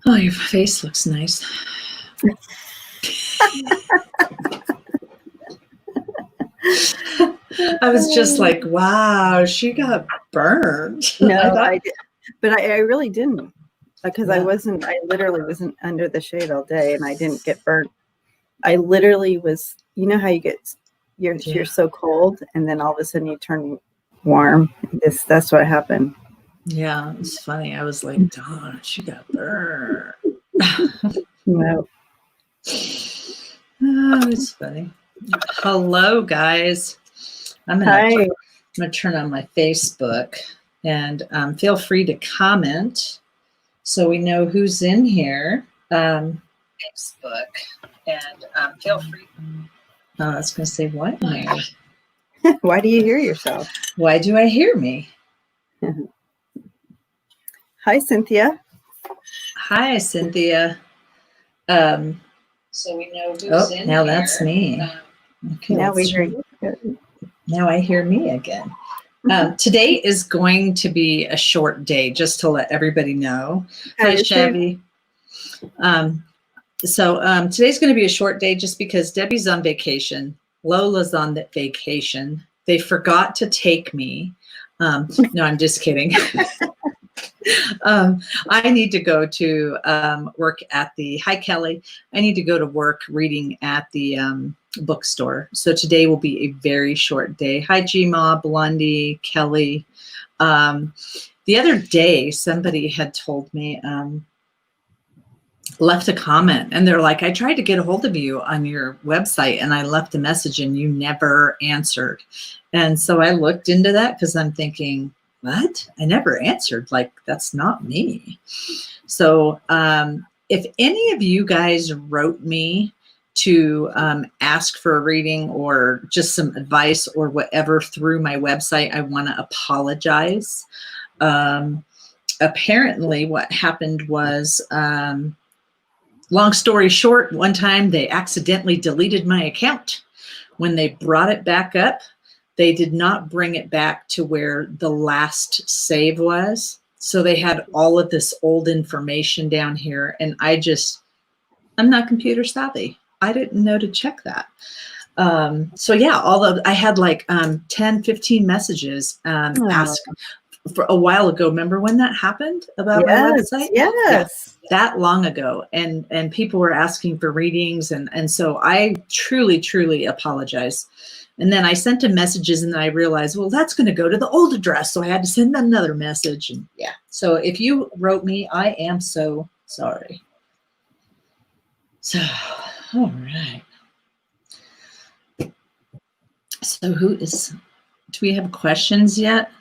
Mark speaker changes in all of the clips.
Speaker 1: Oh, your face looks nice. I was just like, wow, she got burned.
Speaker 2: No, I did, but I really didn't, because I literally wasn't under the shade all day, and I didn't get burnt. I literally was, you know how you get, you're so cold, and then all of a sudden you turn warm. That's what happened.
Speaker 1: Yeah, it's funny. I was like, darn, she got burned.
Speaker 2: No.
Speaker 1: Oh, it's funny. Hello, guys. I'm gonna turn on my Facebook, and feel free to comment so we know who's in here. Facebook, and feel free. Oh, I was gonna say, what, Mary?
Speaker 2: Why do you hear yourself?
Speaker 1: Why do I hear me?
Speaker 2: Hi, Cynthia.
Speaker 1: Hi, Cynthia. So we know who's in now here. That's me. Okay,
Speaker 2: now we hear you.
Speaker 1: Now I hear me again. Today is going to be a short day, just to let everybody know. Hi, Chevy. So today's going to be a short day just because Debbie's on vacation. Lola's on that vacation. They forgot to take me. No, I'm just kidding. I need to go to work at the, hi Kelly, I need to go to work reading at the bookstore. So today will be a very short day. Hi Gma, Blondie, Kelly. The other day somebody had told me, left a comment, and they're like, I tried to get a hold of you on your website and I left a message and you never answered. And so I looked into that because I'm thinking, what? I never answered. Like, that's not me. So if any of you guys wrote me to ask for a reading or just some advice or whatever through my website, I want to apologize. Apparently what happened was, long story short, one time they accidentally deleted my account. When they brought it back up, they did not bring it back to where the last save was. So they had all of this old information down here. And I'm not computer savvy. I didn't know to check that. So yeah, I had like 10, 15 messages asked for a while ago. Remember when that happened about my website?
Speaker 2: Yes.
Speaker 1: Yeah, that long ago. And people were asking for readings. And so I truly, truly apologize. And then I sent them messages and then I realized, well, that's going to go to the old address. So I had to send them another message. And yeah. So if you wrote me, I am so sorry. So, all right. So do we have questions yet?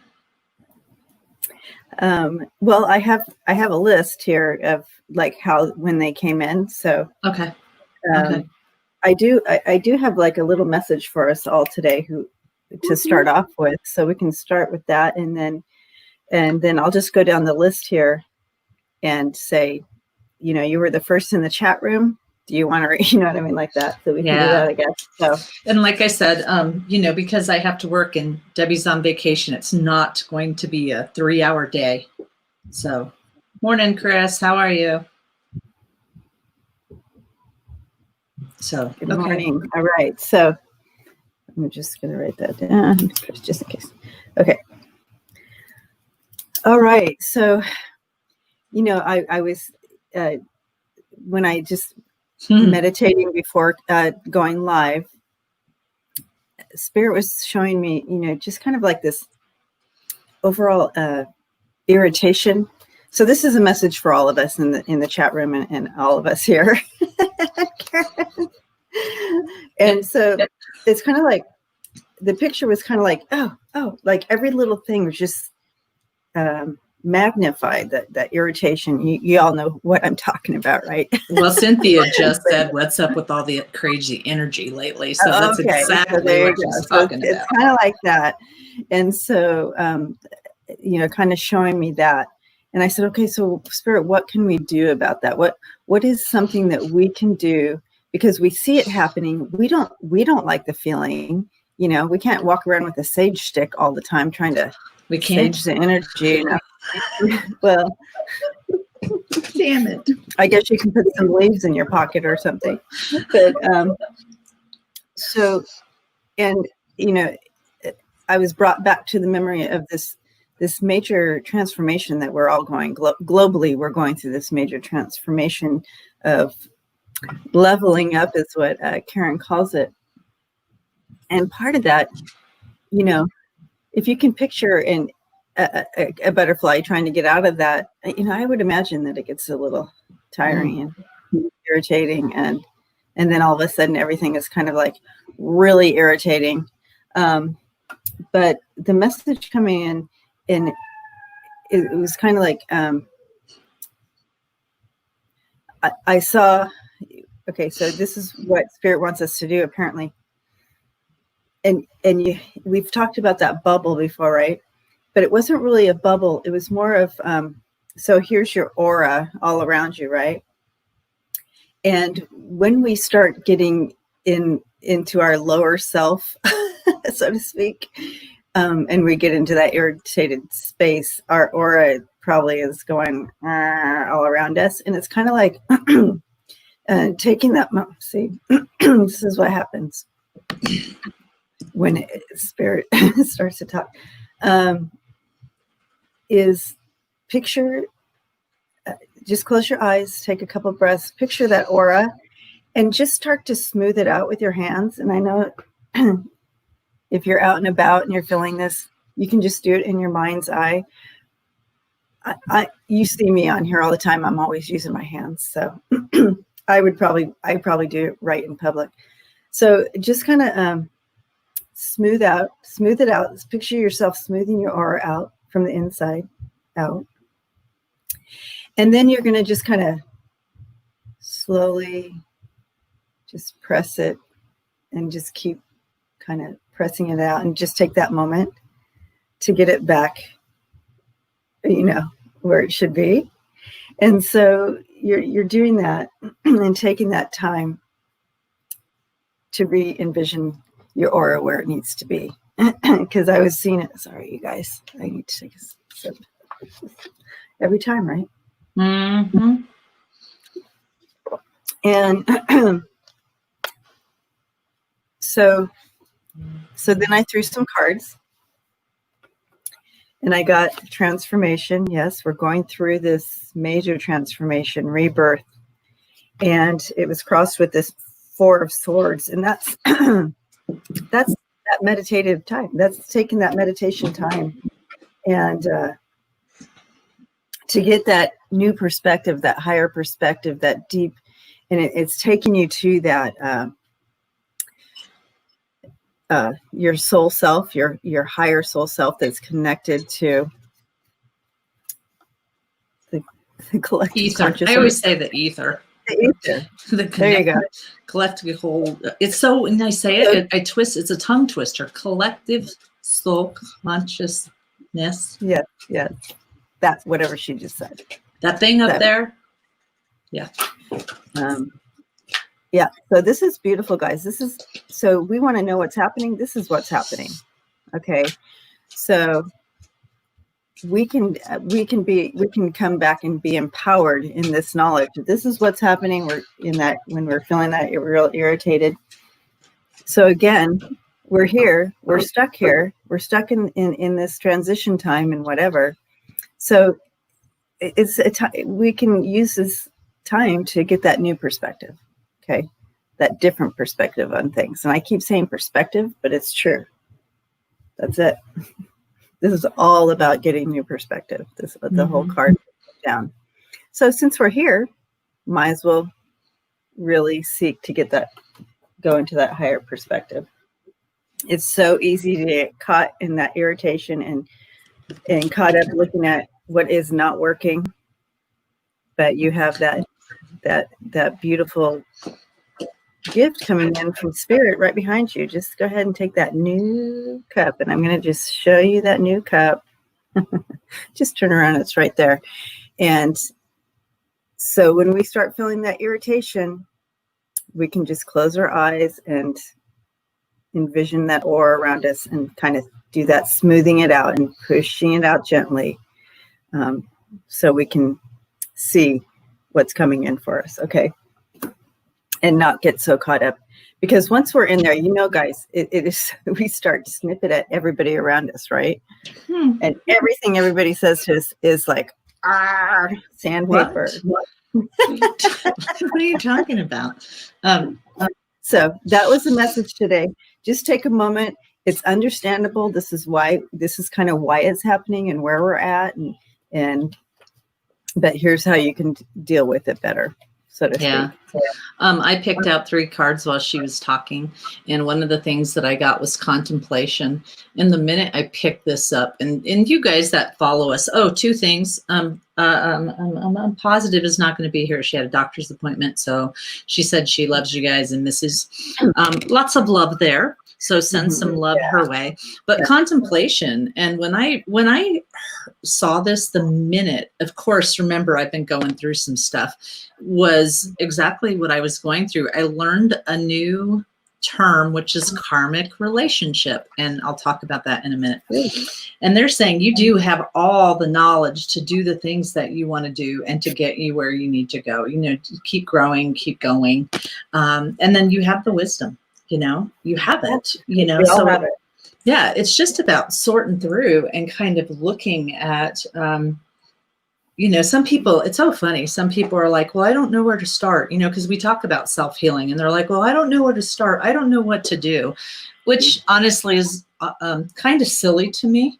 Speaker 2: Well, I have a list here of like when they came in. So
Speaker 1: okay.
Speaker 2: Okay. I do have like a little message for us all today to start off with. So we can start with that, and then I'll just go down the list here and say, you were the first in the chat room. Do you want to, you know what I mean, like that? So we can do that, I guess. So,
Speaker 1: and like I said, because I have to work and Debbie's on vacation, it's not going to be a 3-hour day. So, morning, Chris. How are you? So,
Speaker 2: good morning. All right. So I'm just going to write that down just in case. Okay. All right. So, I was, when I just meditating before going live, Spirit was showing me, just kind of like this overall irritation. So this is a message for all of us in the chat room and all of us here. And so it's kind of like the picture was kind of like, oh, like every little thing was just magnified, that irritation. You all know what I'm talking about, right?
Speaker 1: Well, Cynthia just said, what's up with all the crazy energy lately? So that's exactly what she's talking about.
Speaker 2: It's kind of like that. And so, kind of showing me that. And I said, okay, so Spirit, what can we do about that? What is something that we can do? Because we see it happening. We don't like the feeling. We can't walk around with a sage stick all the time trying to sage the energy. Well,
Speaker 1: Damn it.
Speaker 2: I guess you can put some leaves in your pocket or something. But so, and you know, I was brought back to the memory of this major transformation that we're all going globally. We're going through this major transformation of leveling up, is what Karen calls it. And part of that, you know, if you can picture a butterfly trying to get out of that, you know, I would imagine that it gets a little tiring and irritating, and then all of a sudden everything is kind of like really irritating. But the message coming in, and it was kind of like, I saw, okay, so this is what Spirit wants us to do, apparently. And we've talked about that bubble before, right? But it wasn't really a bubble. It was more of, so here's your aura all around you, right? And when we start getting into our lower self, so to speak, and we get into that irritated space, our aura probably is going all around us. And it's kind of like taking that, see, this is what happens when Spirit starts to talk, is picture, just close your eyes, take a couple breaths, picture that aura, and just start to smooth it out with your hands. And I know if you're out and about and you're feeling this, you can just do it in your mind's eye. You see me on here all the time. I'm always using my hands. So I probably do it right in public. So just kind of smooth it out. Picture yourself smoothing your aura out from the inside out. And then you're going to just kind of slowly just press it and just keep kind of pressing it out, and just take that moment to get it back, you know, where it should be. And so you're doing that and taking that time to re-envision your aura where it needs to be. Because I was seeing it. Sorry, you guys. I need to take a sip every time, right?
Speaker 1: Mm-hmm.
Speaker 2: And so then I threw some cards, and I got transformation. Yes, we're going through this major transformation, rebirth, and it was crossed with this Four of Swords, and that's that meditative time. That's taking that meditation time, and to get that new perspective, that higher perspective, that deep, and it's taking you to that your soul self, your higher soul self that's connected to the collective
Speaker 1: Ether.
Speaker 2: consciousness.
Speaker 1: I always say the ether.
Speaker 2: The ether.
Speaker 1: There you go. Collective whole. It's so, when I say it, I twist. It's a tongue twister. Collective soul consciousness.
Speaker 2: Yes. That's whatever she just said.
Speaker 1: That thing up there. Yeah.
Speaker 2: Yeah. So this is beautiful, guys. So we want to know what's happening. This is what's happening. Okay. So we can come back and be empowered in this knowledge. This is what's happening. We're in that, when we're feeling that real irritated. So again, we're here, we're stuck here, we're stuck in this transition time and whatever. So it's we can use this time to get that new perspective. Okay. That different perspective on things. And I keep saying perspective, but it's true. That's it. This is all about getting new perspective. This is the whole card down. So since we're here, might as well really seek to get that, go into that higher perspective. It's so easy to get caught in that irritation and caught up looking at what is not working. But you have that beautiful gift coming in from Spirit right behind you. Just go ahead and take that new cup, and I'm going to just show you that new cup. Just turn around, it's right there. And so when we start feeling that irritation, we can just close our eyes and envision that aura around us and kind of do that smoothing it out and pushing it out gently, so we can see what's coming in for us, okay? And not get so caught up. Because once we're in there, guys, it is, we start to snip it at everybody around us, right? And everything everybody says to us is like, sandpaper.
Speaker 1: What are you talking about?
Speaker 2: So that was the message today. Just take a moment. It's understandable. This is kind of why it's happening and where we're at. But here's how you can deal with it better, so to speak.
Speaker 1: I picked out 3 cards while she was talking, and one of the things that I got was contemplation. And the minute I picked this up, and you guys that follow us, 2 things. I'm positive is not going to be here. She had a doctor's appointment, so she said she loves you guys and misses. Lots of love there. So send some love her way. But contemplation, and when I saw this, the minute, of course, remember I've been going through some stuff, was exactly what I was going through. I learned a new term, which is karmic relationship. And I'll talk about that in a minute. And they're saying you do have all the knowledge to do the things that you want to do and to get you where you need to go, to keep growing, keep going. And then you have the wisdom. You have it, so
Speaker 2: have it.
Speaker 1: Yeah, it's just about sorting through and kind of looking at, some people, it's so funny. Some people are like, well, I don't know where to start, because we talk about self-healing and they're like, well, I don't know where to start. I don't know what to do, which honestly is kind of silly to me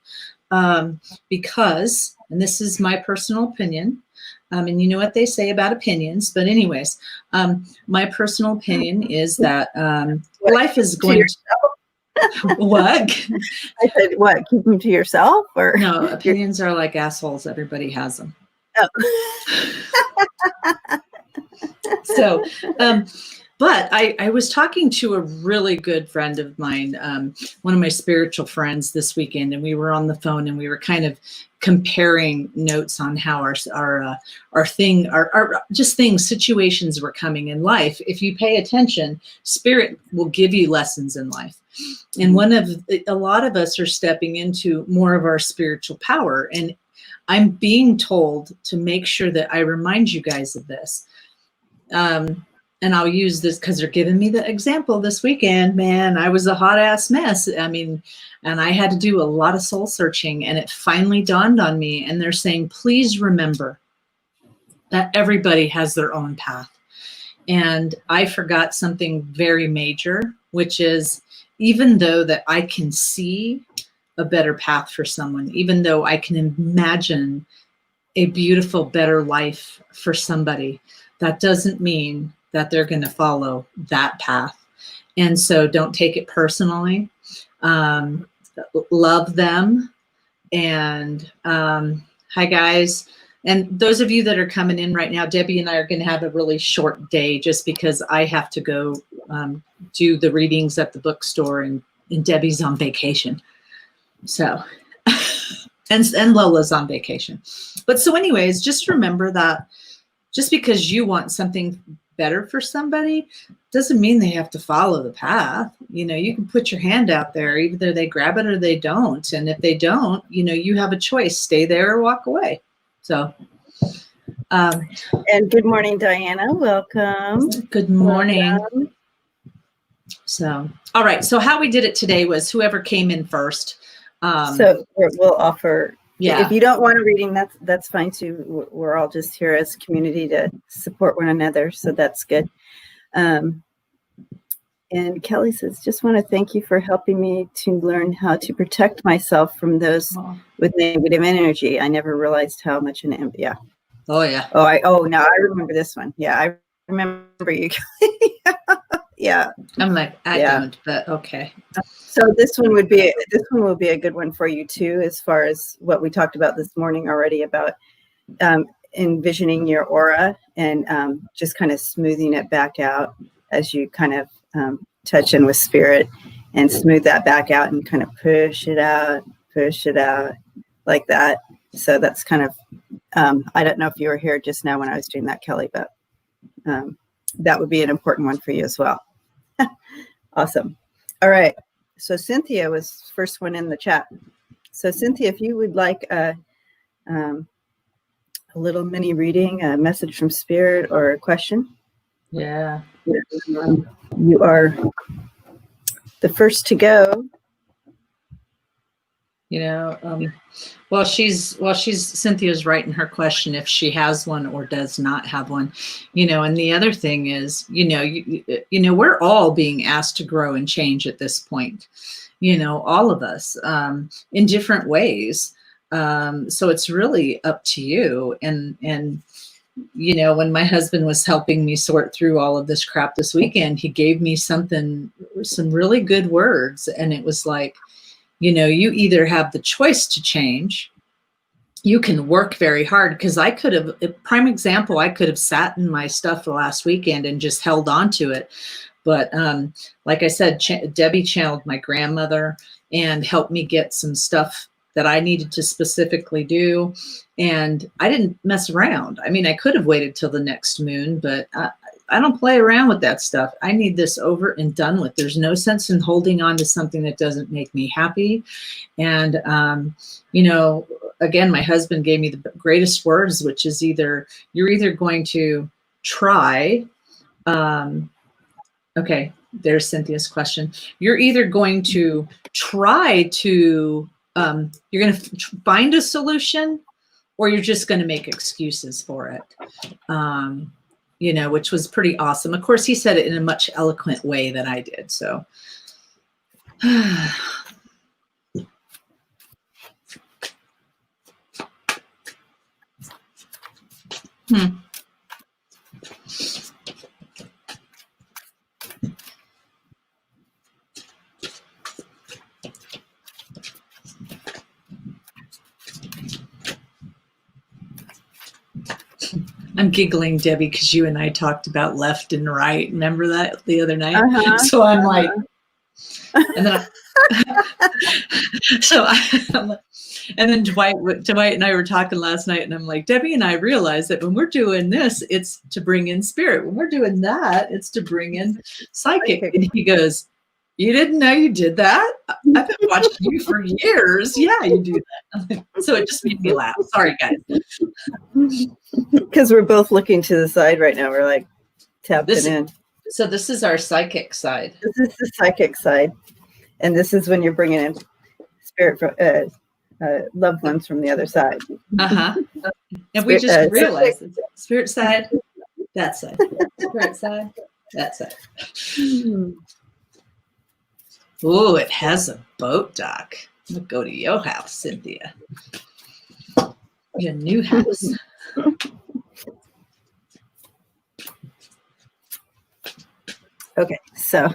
Speaker 1: because, and this is my personal opinion, and you know what they say about opinions, but anyways, my personal opinion is that life is going to, what?
Speaker 2: I said, what, keep them to yourself? Or
Speaker 1: no, opinions are like assholes. Everybody has them.
Speaker 2: Oh.
Speaker 1: So, but I was talking to a really good friend of mine, one of my spiritual friends this weekend, and we were on the phone and we were kind of comparing notes on how our situations were coming in life. If you pay attention, spirit will give you lessons in life. And a lot of us are stepping into more of our spiritual power. And I'm being told to make sure that I remind you guys of this. And I'll use this because they're giving me the example this weekend. Man, I was a hot ass mess. And I had to do a lot of soul searching, and it finally dawned on me. And they're saying, please remember that everybody has their own path. And I forgot something very major, which is even though that I can see a better path for someone, even though I can imagine a beautiful, better life for somebody, that doesn't mean that they're going to follow that path. And so don't take it personally. Love them. And hi, guys. And those of you that are coming in right now, Debbie and I are going to have a really short day just because I have to go do the readings at the bookstore, and Debbie's on vacation. So, and Lola's on vacation. But so anyways, just remember that just because you want something better for somebody doesn't mean they have to follow the path. You can put your hand out there, either they grab it or they don't. And if they don't, you have a choice, stay there or walk away. So,
Speaker 2: and good morning, Diana. Welcome.
Speaker 1: Good morning. Welcome. So, all right. So how we did it today was whoever came in first.
Speaker 2: So we'll offer.
Speaker 1: Yeah.
Speaker 2: If you don't want a reading, that's fine too. We're all just here as a community to support one another. So that's good. And Kelly says, just want to thank you for helping me to learn how to protect myself from those with negative energy. I never realized how much yeah.
Speaker 1: Oh, yeah.
Speaker 2: Now I remember this one. Yeah, I remember you. Yeah.
Speaker 1: I'm like, I don't, but okay.
Speaker 2: So this one will be a good one for you too, as far as what we talked about this morning already about envisioning your aura and just kind of smoothing it back out as you kind of touch in with spirit and smooth that back out and kind of push it out like that. So that's kind of, I don't know if you were here just now when I was doing that, Kelly, but that would be an important one for you as well. Awesome. All right. So Cynthia was first one in the chat. So Cynthia, if you would like a a little mini reading, a message from Spirit, or a question.
Speaker 1: Yeah.
Speaker 2: You are the first to go.
Speaker 1: You know, while Cynthia's writing her question, if she has one or does not have one, you know, and the other thing is, you know, we're all being asked to grow and change at this point, you know, all of us, in different ways. So it's really up to you. And, you know, when my husband was helping me sort through all of this crap this weekend, he gave me some really good words. And it was like, you know, you either have the choice to change, you can work very hard, because I could have, a prime example, I could have sat in my stuff the last weekend and just held on to it. But like I said, Debbie channeled my grandmother and helped me get some stuff that I needed to specifically do. And I didn't mess around. I mean, I could have waited till the next moon, but I don't play around with that stuff. I need this over and done with. There's no sense in holding on to something that doesn't make me happy. And, you know, again, my husband gave me the greatest words, which is you're either going to try, okay, there's Cynthia's question. You're either going to try to, you're going to find a solution, or you're just going to make excuses for it. You know, which was pretty awesome. Of course, he said it in a much eloquent way than I did. So, I'm giggling, Debbie, because you and I talked about left and right. Remember that the other night? So I'm like, and then and then Dwight and I were talking last night, and I'm like, Debbie and I realized that when we're doing this, it's to bring in spirit. When we're doing that, it's to bring in psychic. And he goes, you didn't know you did that? I've been watching you for years. Yeah, you do that. So it just made me laugh. Sorry, guys.
Speaker 2: Because we're both looking to the side right now. We're like tapping in.
Speaker 1: So this is our psychic side.
Speaker 2: This is the psychic side. And this is when you're bringing in spirit, loved ones from the other side.
Speaker 1: And we just realized it. Spirit side, that side. Spirit side, that side. Oh, it has a boat dock. I'm gonna go to your house, Cynthia. Your new house.
Speaker 2: Okay, so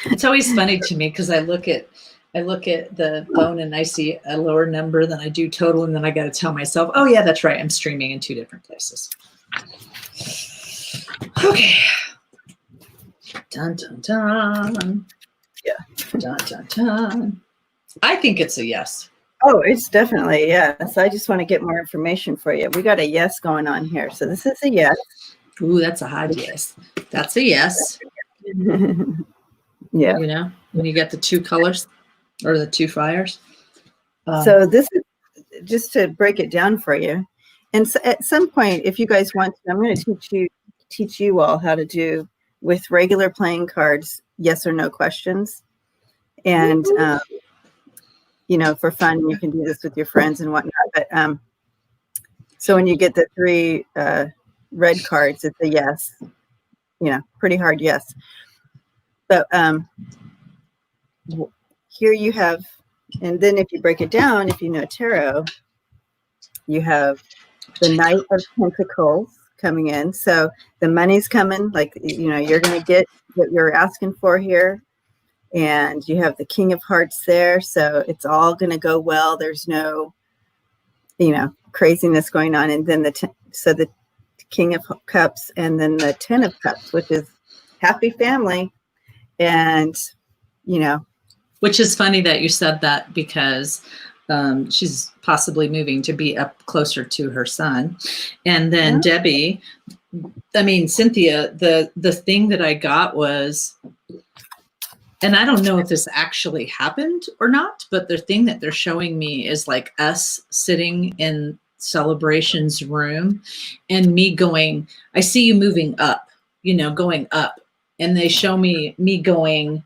Speaker 1: it's always funny to me because I look at the phone and I see a lower number than I do total, and then I got to tell myself, oh yeah, that's right, I'm streaming in 2 different places. Okay. Dun dun dun.
Speaker 2: Yeah.
Speaker 1: Dun dun dun. I think it's a yes.
Speaker 2: Oh, it's definitely a yes. I just want to get more information for you. We got a yes going on here, so this is a yes.
Speaker 1: Ooh, that's a hard yes. That's a yes.
Speaker 2: Yeah.
Speaker 1: You know, when you get the 2 colors or the 2 fires.
Speaker 2: So this is just to break it down for you. And so at some point, if you guys want to, I'm going to teach you all how to do with regular playing cards, yes or no questions. And, you know, for fun, you can do this with your friends and whatnot. But so when you get the 3 red cards, it's a yes. You know, pretty hard yes. But here you have, and then if you break it down, if you know tarot, you have the Knight of Pentacles coming in. So the money's coming, like, you know, you're going to get what you're asking for here. And you have the King of Hearts there. So it's all going to go well. There's no, you know, craziness going on. And then the King of Cups, and then the 10 of Cups, which is happy family. And, you know.
Speaker 1: Which is funny that you said that, because she's possibly moving to be up closer to her son. And then Debbie, I mean, Cynthia, the thing that I got was, and I don't know if this actually happened or not, but the thing that they're showing me is like us sitting in celebrations room, and me going, I see you moving up, going up. And they show me going,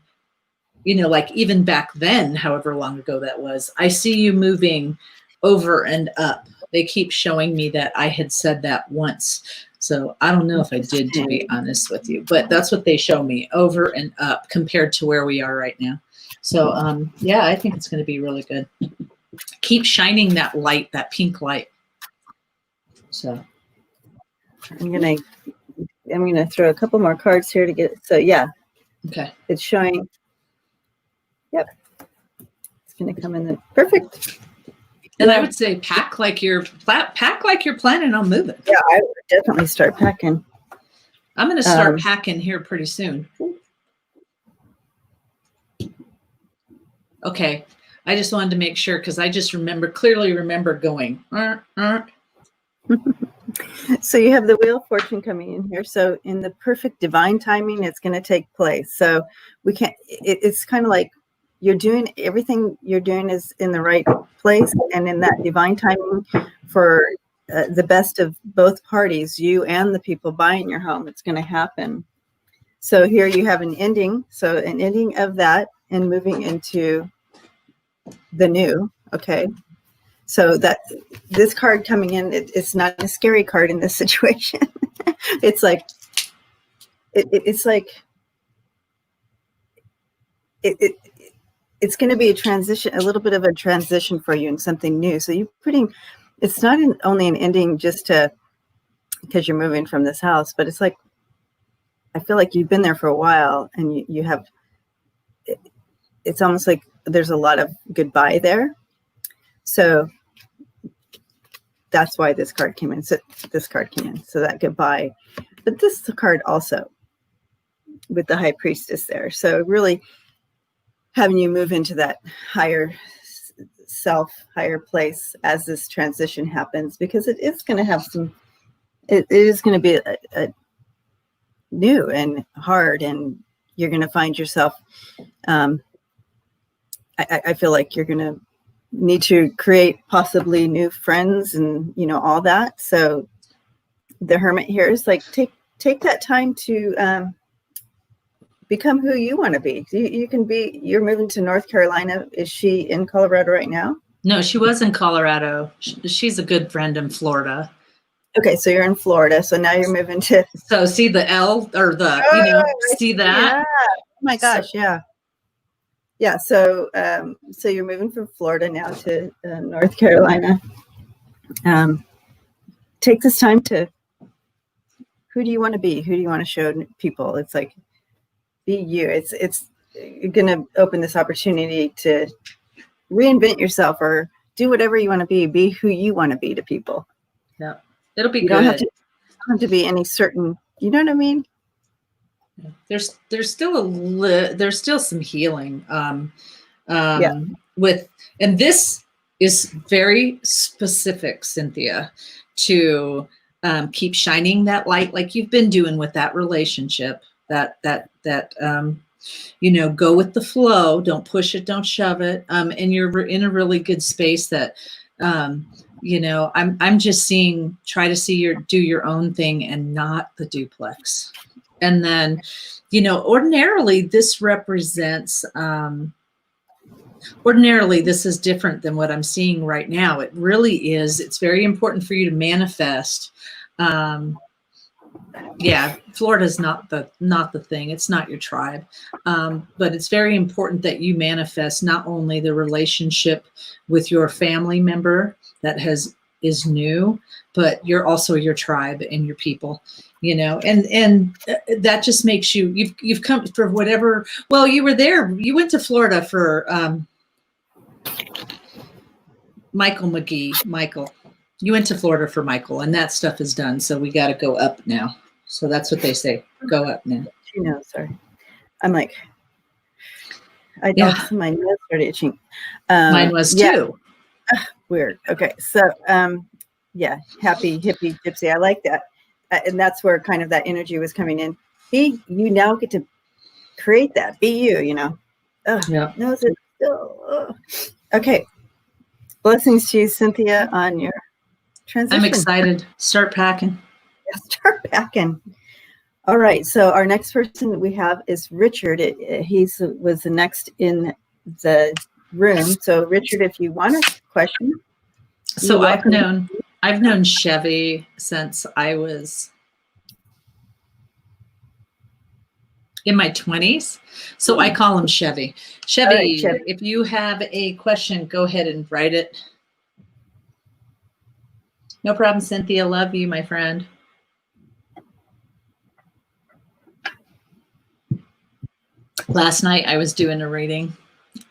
Speaker 1: like even back then, however long ago that was, I see you moving over and up. They keep showing me that I had said that once. So I don't know if I did, to be honest with you, but that's what they show me, over and up compared to where we are right now. So yeah, I think it's going to be really good. Keep shining that light, that pink light. So
Speaker 2: I'm gonna throw a couple more cards here to get it. So yeah.
Speaker 1: Okay.
Speaker 2: It's showing. Yep. It's gonna come in. Perfect.
Speaker 1: And I would say pack like you're planning on moving.
Speaker 2: Yeah, I would definitely start packing.
Speaker 1: I'm going to start packing here pretty soon. Okay. I just wanted to make sure, because I just clearly remember going.
Speaker 2: So you have the Wheel of Fortune coming in here. So in the perfect divine timing, it's going to take place. So we can't, it's kind of like you're doing everything you're doing is in the right place and in that divine timing for the best of both parties, you and the people buying your home. It's going to happen. So here you have an ending. So an ending of that and moving into the new. Okay. So that this card coming in, it's not a scary card in this situation. It's like, it's going to be a transition, a little bit of a transition for you and something new. So it's not only an ending just because you're moving from this house, but it's like, I feel like you've been there for a while and you have, it's almost like there's a lot of goodbye there. So that's why this card came in. So that goodbye, but this card also with the High Priestess there. So really having you move into that higher self, higher place as this transition happens, because it is going to have it is going to be a new and hard, and you're going to find yourself, I feel like you're going to need to create possibly new friends and, all that. So the Hermit here is like, take that time to become who you want to be. You're moving to North Carolina. Is she in Colorado right now?
Speaker 1: No, she was in Colorado. She's a good friend in Florida.
Speaker 2: Okay, so you're in Florida. So now you're moving to.
Speaker 1: So see the L or the, see that?
Speaker 2: Yeah. Oh my gosh, yeah. Yeah, so you're moving from Florida now to North Carolina. Take this time to, who do you want to be? Who do you want to show people? It's like, be you. It's going to open this opportunity to reinvent yourself or do whatever you want to be. Be who you want to be to people.
Speaker 1: Yeah, it'll be
Speaker 2: you
Speaker 1: good.
Speaker 2: Don't have to be any certain. You know what I mean?
Speaker 1: There's still some healing with, and this is very specific, Cynthia, to keep shining that light like you've been doing with that relationship, that go with the flow, don't push it, don't shove it, and you're in a really good space that I'm just seeing, try to do your own thing and not the duplex. And then, ordinarily this represents, ordinarily this is different than what I'm seeing right now. It really is. It's very important for you to manifest. Florida's not the thing. It's not your tribe. But it's very important that you manifest not only the relationship with your family member that is new, but you're also your tribe and your people, and that just makes you've come for whatever. Well, you were there. You went to Florida for Michael. You went to Florida for Michael, and that stuff is done. So we got to go up now. So that's what they say. Go up now.
Speaker 2: Sorry. I'm like, my nose started itching.
Speaker 1: Mine was too.
Speaker 2: Weird. Okay. So, happy hippie gypsy. I like that. And that's where kind of that energy was coming in. You now get to create that. Be you, Nose is still. Okay. Blessings to you, Cynthia, on your transition.
Speaker 1: I'm excited. Start packing.
Speaker 2: Start packing. All right. So our next person that we have is Richard. He was the next in the room. So Richard, if you want a question.
Speaker 1: So I've known Chevy since I was in my 20s. So I call him Chevy. Chevy,
Speaker 2: right, Chevy,
Speaker 1: if you have a question, go ahead and write it. No problem, Cynthia. Love you, my friend. Last night I was doing a reading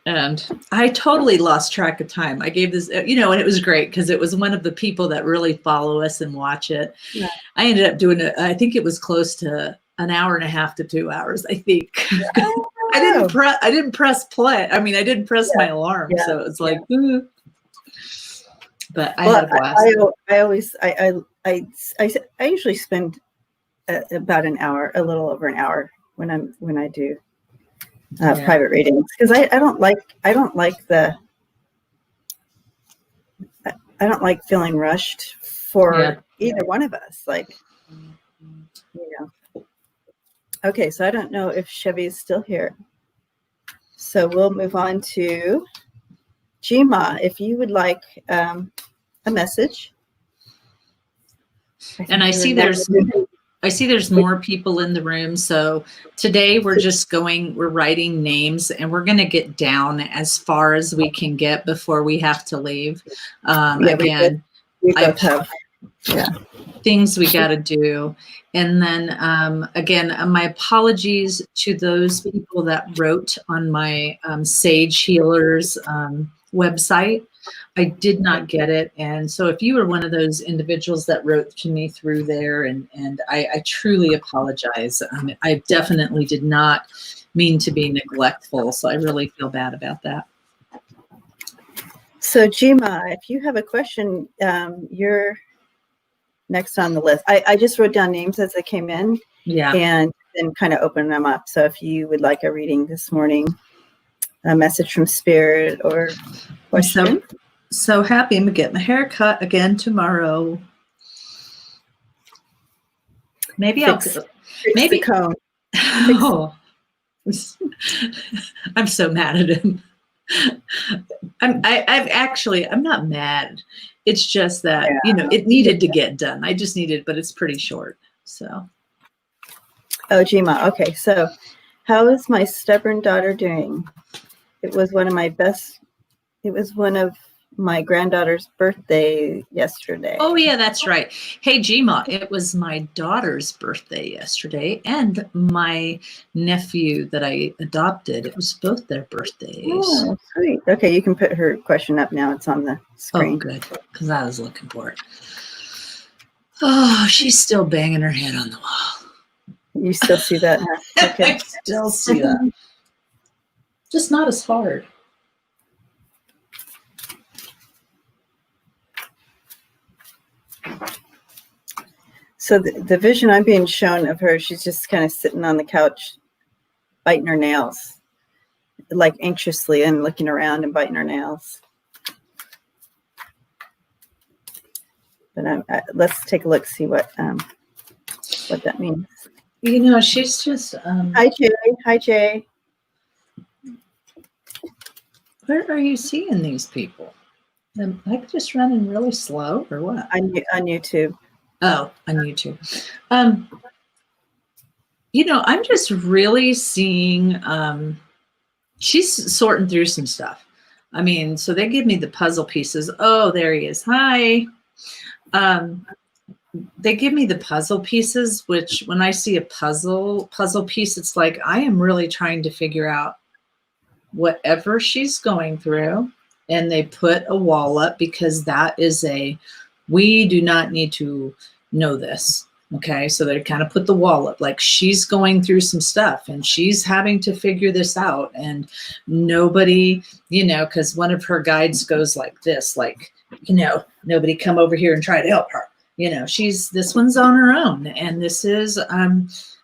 Speaker 1: and I totally lost track of time. I gave this, and it was great because it was one of the people that really follow us and watch it. Yeah. I ended up doing it. I think it was close to an hour and a half to 2 hours, I think. Oh. I didn't press play. I mean, I didn't press my alarm. Yeah. So it was like, ooh. But I had a blast.
Speaker 2: I usually spend about an hour, a little over an hour when I do private readings, because I don't like feeling rushed for either one of us. Okay, so I don't know if Chevy is still here. So we'll move on to Jima, if you would like a message.
Speaker 1: And I see there's more people in the room. So today we're writing names, and we're going to get down as far as we can get before we have to leave. Again,
Speaker 2: we both have
Speaker 1: things we got to do. And then again, my apologies to those people that wrote on my Sage Healers website. I did not get it. And so if you were one of those individuals that wrote to me through there, and I truly apologize. I definitely did not mean to be neglectful. So I really feel bad about that.
Speaker 2: So Jima, if you have a question, you're next on the list. I just wrote down names as they came in, and then kind of opened them up. So if you would like a reading this morning, a message from Spirit or question.
Speaker 1: So happy. I'm gonna get my hair cut again tomorrow. Maybe
Speaker 2: the cone.
Speaker 1: Oh, I'm so mad at him. I'm not mad. It's just that it needed to get done. I just needed, but it's pretty short. So.
Speaker 2: Oh, Jima. Okay. So, how is my stubborn daughter doing? It was one of my granddaughter's birthday yesterday.
Speaker 1: Oh, yeah, that's right. Hey, Jima, it was my daughter's birthday yesterday, and my nephew that I adopted. It was both their birthdays.
Speaker 2: Oh, sweet. Okay, you can put her question up now. It's on the screen.
Speaker 1: Oh, good, because I was looking for it. Oh, she's still banging her head on the wall.
Speaker 2: You still see that? Huh? Okay.
Speaker 1: I still see that. Just not as hard.
Speaker 2: So the vision I'm being shown of her, she's just kind of sitting on the couch, biting her nails, like anxiously, and looking around and biting her nails. But let's take a look, see what that means.
Speaker 1: She's just.
Speaker 2: Hi, Jay. Hi, Jay.
Speaker 1: Where are you seeing these people? Am I just running really slow, or what?
Speaker 2: On YouTube.
Speaker 1: Oh, on YouTube. I'm just really seeing, she's sorting through some stuff. I mean, so they give me the puzzle pieces. Oh, there he is. Hi. They give me the puzzle pieces, which when I see a puzzle piece, it's like, I am really trying to figure out whatever she's going through. And they put a wall up because that is we do not need to know this. Okay. So they kind of put the wall up, like she's going through some stuff and she's having to figure this out. And nobody, because one of her guides goes like this, like, nobody come over here and try to help her. This one's on her own. And this is,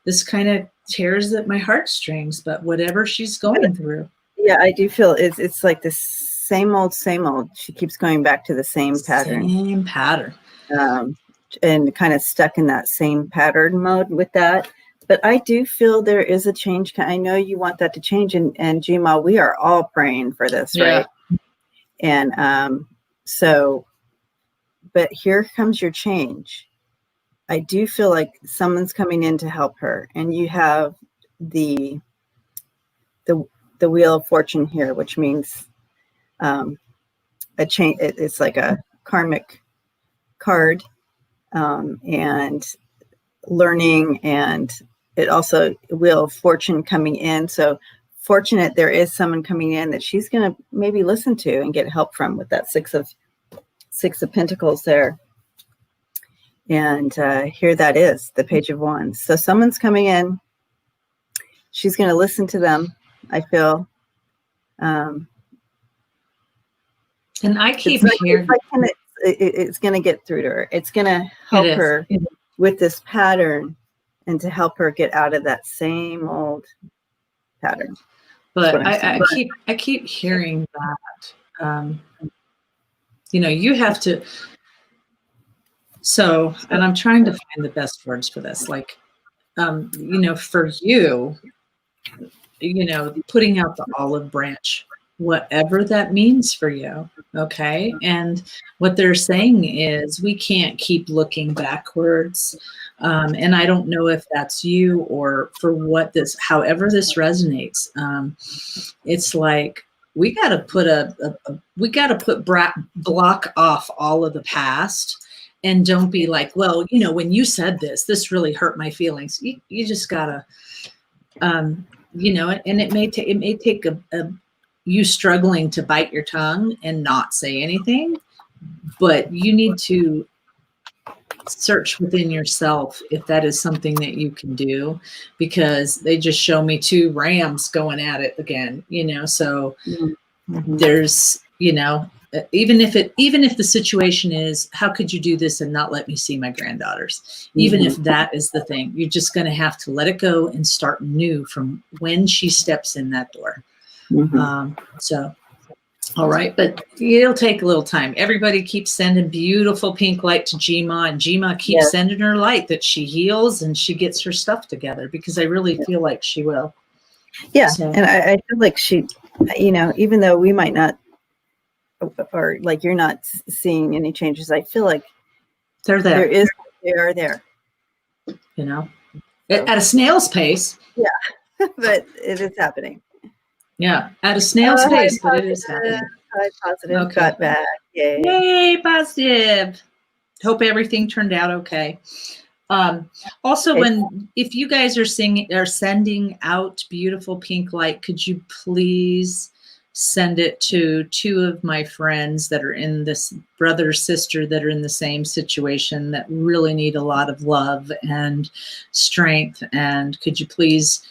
Speaker 1: this kind of tears at my heartstrings, but whatever she's going through.
Speaker 2: Yeah, I do feel it's like this same old. She keeps going back to the same pattern.
Speaker 1: Same pattern.
Speaker 2: and kind of stuck in that same pattern mode with that. But I do feel there is a change. I know you want that to change, and Gma, we are all praying for this, right? And so, but here comes your change. I do feel like someone's coming in to help her, and you have the Wheel of Fortune here, which means a change. It's like a karmic card, and learning, and it also Wheel of Fortune coming in. So fortunate there is someone coming in that she's going to maybe listen to and get help from with that Six of Pentacles there. And here that is the Page of Wands. So someone's coming in. She's going to listen to them, I feel.
Speaker 1: And I keep hearing
Speaker 2: it's going to get through to her. It's going to help her with this pattern and to help her get out of that same old pattern.
Speaker 1: But I keep hearing that, you have to. So, and I'm trying to find the best words for this. Like, for you, putting out the olive branch, whatever that means for you. Okay. And what they're saying is we can't keep looking backwards. And I don't know if that's you or for however this resonates. It's like, we got to put block off all of the past. And don't be like, well, when you said this really hurt my feelings. You just gotta, and it may take you struggling to bite your tongue and not say anything, but you need to search within yourself if that is something that you can do, because they just show me two rams going at it again, so there's, even if the situation is, how could you do this and not let me see my granddaughters? Even if that is the thing, you're just going to have to let it go and start new from when she steps in that door. So, all right, but it'll take a little time. Everybody keeps sending beautiful pink light to Gma, and Gma keeps sending her light that she heals and she gets her stuff together, because I really feel like she will.
Speaker 2: Yeah, so. And I feel like she, even though we might not, or like you're not seeing any changes, I feel like
Speaker 1: they're there.
Speaker 2: They are there.
Speaker 1: At a snail's pace.
Speaker 2: Yeah, but it is happening.
Speaker 1: Yeah, at a snail's pace, but it is happening.
Speaker 2: Hi, positive. Okay. Got back. Yay.
Speaker 1: Yay, positive. Hope everything turned out okay. Also, if you guys are sending out beautiful pink light, could you please send it to two of my friends that are in this brother, sister, that are in the same situation, that really need a lot of love and strength. And could you please,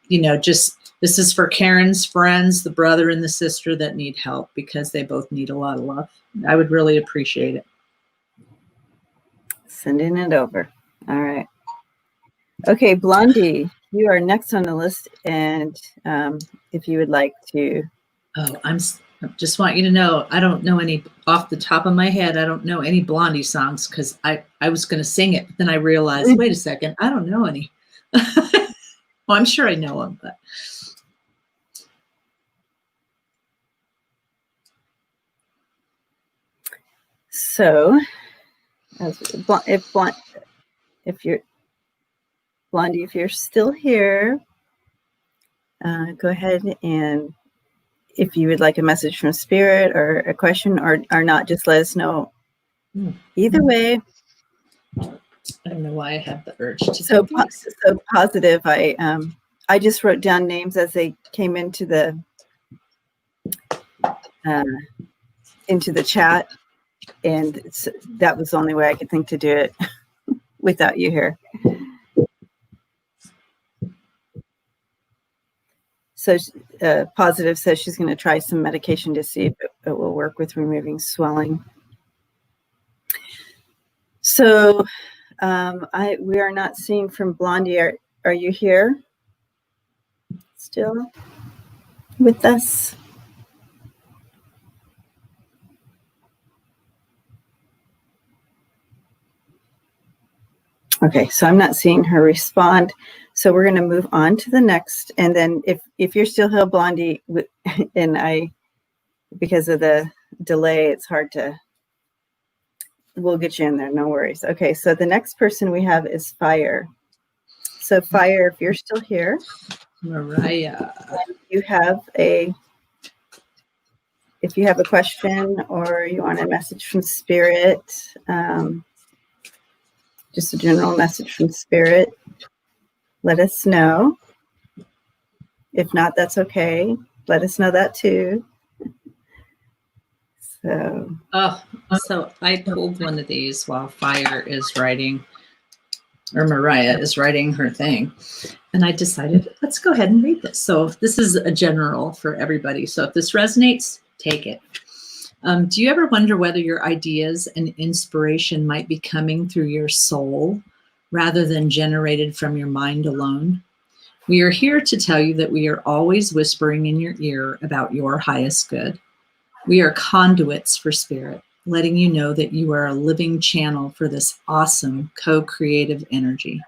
Speaker 1: this is for Karen's friends, the brother and the sister that need help, because they both need a lot of love. I would really appreciate it.
Speaker 2: Sending it over. All right. Okay, Blondie, you are next on the list. And if you would like to.
Speaker 1: Oh, I just want you to know, I don't know any off the top of my head. I don't know any Blondie songs, because I was going to sing it. But then I realized, wait a second, I don't know any. Well, I'm sure I know them, but.
Speaker 2: So, if you're Blondie, if you're still here, go ahead, and if you would like a message from Spirit or a question or not, just let us know. Either way.
Speaker 1: I don't know why I have the urge to.
Speaker 2: So positive. I just wrote down names as they came into the chat, and that was the only way I could think to do it without you here. So positive says she's going to try some medication to see if it will work with removing swelling. So we are not seeing from Blondie. Are you here still with us? Okay, so I'm not seeing her respond. So we're going to move on to the next. And then if you're still here, Blondie, and because of the delay, it's hard to, we'll get you in there. No worries. Okay, so the next person we have is Fire. So Fire, if you're still here,
Speaker 1: Mariah,
Speaker 2: if you have a question or you want a message from Spirit, just a general message from Spirit, let us know. If not, that's okay. Let us know that too.
Speaker 1: So I pulled one of these while Fire is writing, or Mariah is writing her thing. And I decided, let's go ahead and read this. So this is a general for everybody. So if this resonates, take it. Do you ever wonder whether your ideas and inspiration might be coming through your soul rather than generated from your mind alone? We are here to tell you that we are always whispering in your ear about your highest good. We are conduits for Spirit, letting you know that you are a living channel for this awesome co-creative energy.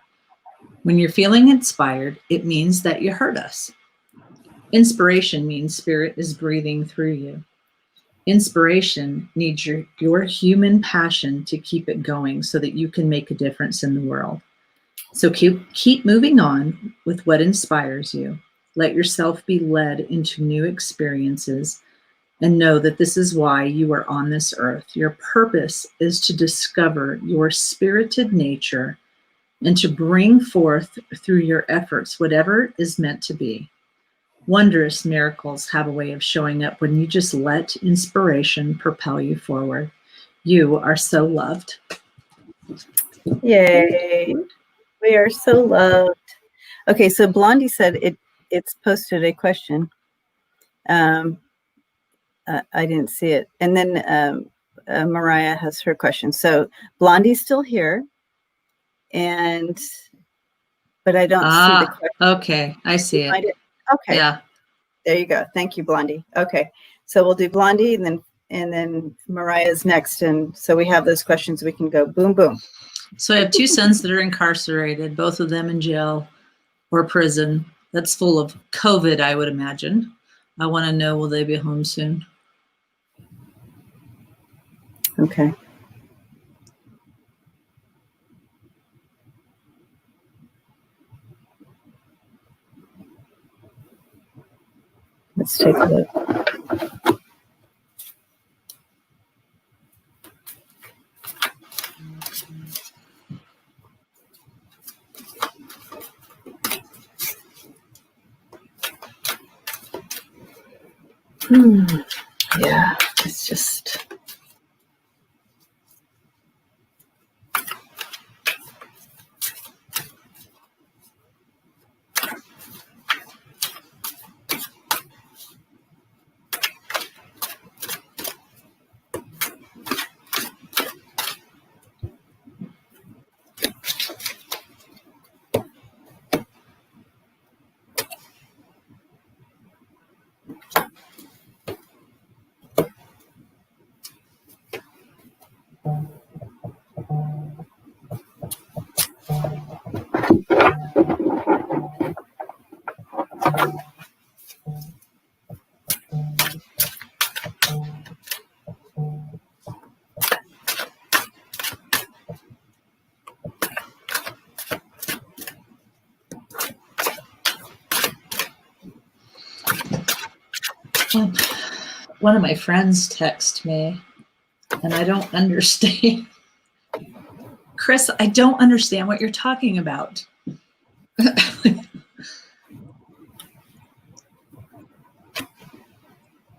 Speaker 1: When you're feeling inspired, it means that you heard us. Inspiration means Spirit is breathing through you. Inspiration needs your human passion to keep it going so that you can make a difference in the world. So keep moving on with what inspires you. Let yourself be led into new experiences and know that this is why you are on this earth. Your purpose is to discover your spirited nature and to bring forth through your efforts whatever is meant to be. Wondrous miracles have a way of showing up when you just let inspiration propel you forward. You are so loved.
Speaker 2: Yay. We are so loved. Okay, so Blondie said it's posted a question. I didn't see it. And then Mariah has her question. So Blondie's still here. But I don't see the question.
Speaker 1: Okay, I see it.
Speaker 2: Okay. Yeah. There you go. Thank you, Blondie. Okay. So we'll do Blondie and then Mariah's next. And so we have those questions. We can go boom, boom.
Speaker 1: So I have two sons that are incarcerated, both of them in jail or prison. That's full of COVID, I would imagine. I want to know, will they be home soon?
Speaker 2: Okay. Let's take a look. Yeah, it's just.
Speaker 1: One of my friends texted me, and I don't understand. Chris, I don't understand what you're talking about.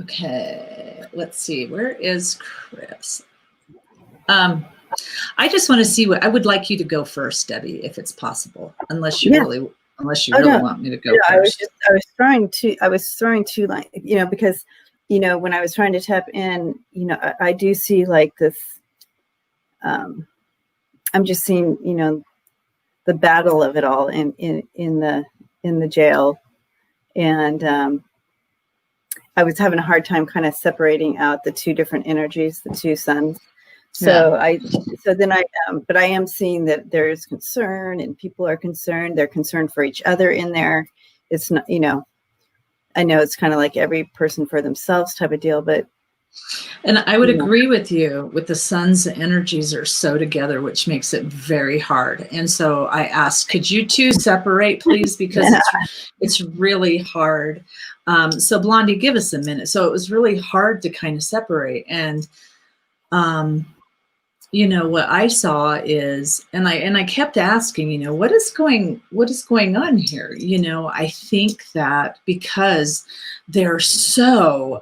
Speaker 1: Okay, let's see. Where is Chris? I just want to see what I would like you to go first, Debbie, if it's possible, unless you really want me to go first.
Speaker 2: I was throwing two lines, because, when I was trying to tap in, I do see like this, I'm just seeing, the battle of it all in the jail. And, I was having a hard time kind of separating out the two different energies, the two sons. So but I am seeing that there is concern and people are concerned. They're concerned for each other in there. It's not, I know it's kind of like every person for themselves type of deal, but.
Speaker 1: And I would agree with you with the sun's energies are so together, which makes it very hard. And so I asked, could you two separate, please? Because it's really hard. So Blondie, give us a minute. So it was really hard to kind of separate. And, what I saw is, and I kept asking, what is going on here? I think that because they're so,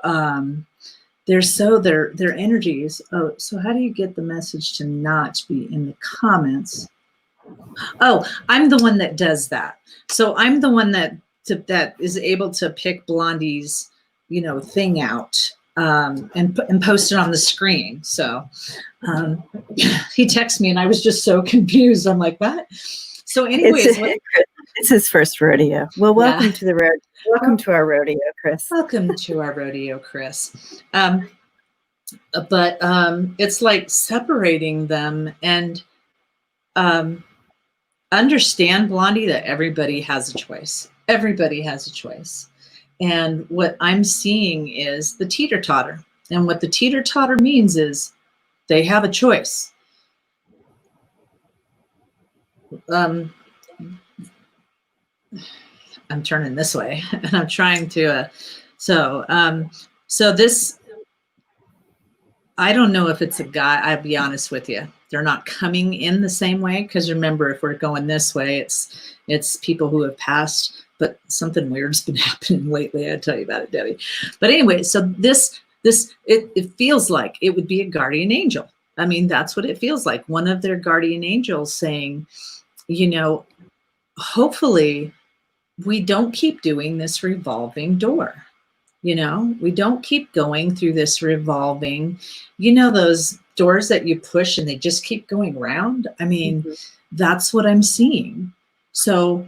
Speaker 1: their energies. Oh, so how do you get the message to not be in the comments? Oh, I'm the one that does that. So I'm the one that is able to pick Blondie's, thing out and post it on the screen. So he texted me and I was just so confused. I'm like, what? So anyways,
Speaker 2: it's his first rodeo. Well, welcome to the rodeo. Welcome to our rodeo, Chris.
Speaker 1: Welcome to our rodeo, Chris. But it's like separating them and understand, Blondie, that everybody has a choice. Everybody has a choice. And what I'm seeing is the teeter-totter. And what the teeter-totter means is they have a choice. I'm turning this way and I'm trying to, so this, I don't know if it's a guy, I'll be honest with you. They're not coming in the same way. Cause remember, if we're going this way, it's people who have passed, but something weird's been happening lately. I'll tell you about it, Debbie. But anyway, so it feels like it would be a guardian angel. I mean, that's what it feels like. One of their guardian angels saying, hopefully we don't keep doing this revolving door. We don't keep going through this revolving, those doors that you push and they just keep going round. I mean, that's what I'm seeing. So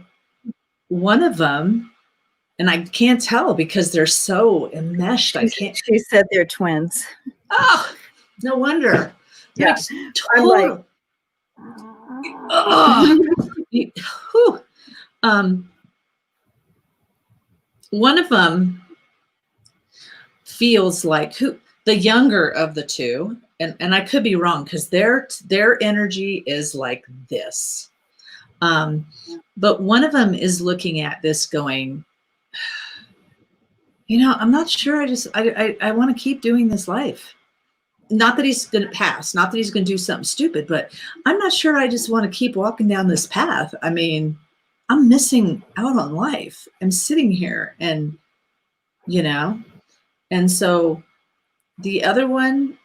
Speaker 1: one of them, and I can't tell because they're so enmeshed.
Speaker 2: She said they're twins.
Speaker 1: Oh, no wonder.
Speaker 2: Yeah.
Speaker 1: I'm like, one of them feels like the younger of the two, and I could be wrong because their energy is like this. But one of them is looking at this going, I'm not sure. I want to keep doing this life. Not that he's going to pass, not that he's going to do something stupid, but I'm not sure I just want to keep walking down this path. I mean, I'm missing out on life. I'm sitting here and, and so the other one,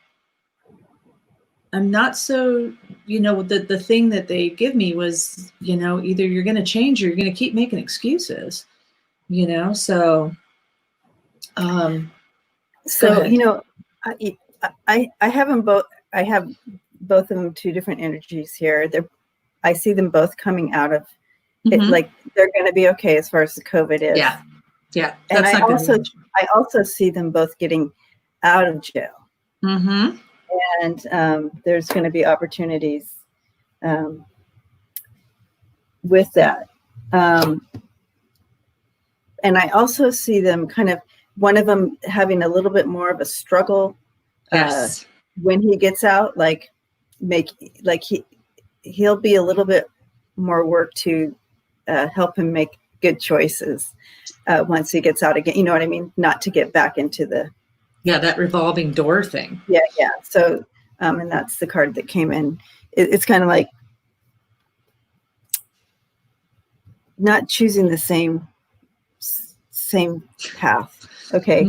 Speaker 1: I'm not so, the thing that they give me was, either you're going to change or you're going to keep making excuses, so.
Speaker 2: I have them both. I have both of them, two different energies here. I see them both coming out of it, like they're going to be okay as far as the COVID is.
Speaker 1: Yeah.
Speaker 2: And I also see them both getting out of jail. And there's going to be opportunities with that. And I also see them kind of, one of them having a little bit more of a struggle.
Speaker 1: Yes.
Speaker 2: When he gets out, he'll be a little bit more work to help him make good choices once he gets out again. You know what I mean? Not to get back into
Speaker 1: that revolving door thing.
Speaker 2: Yeah. So, and that's the card that came in. It's kind of like not choosing the same path. Okay.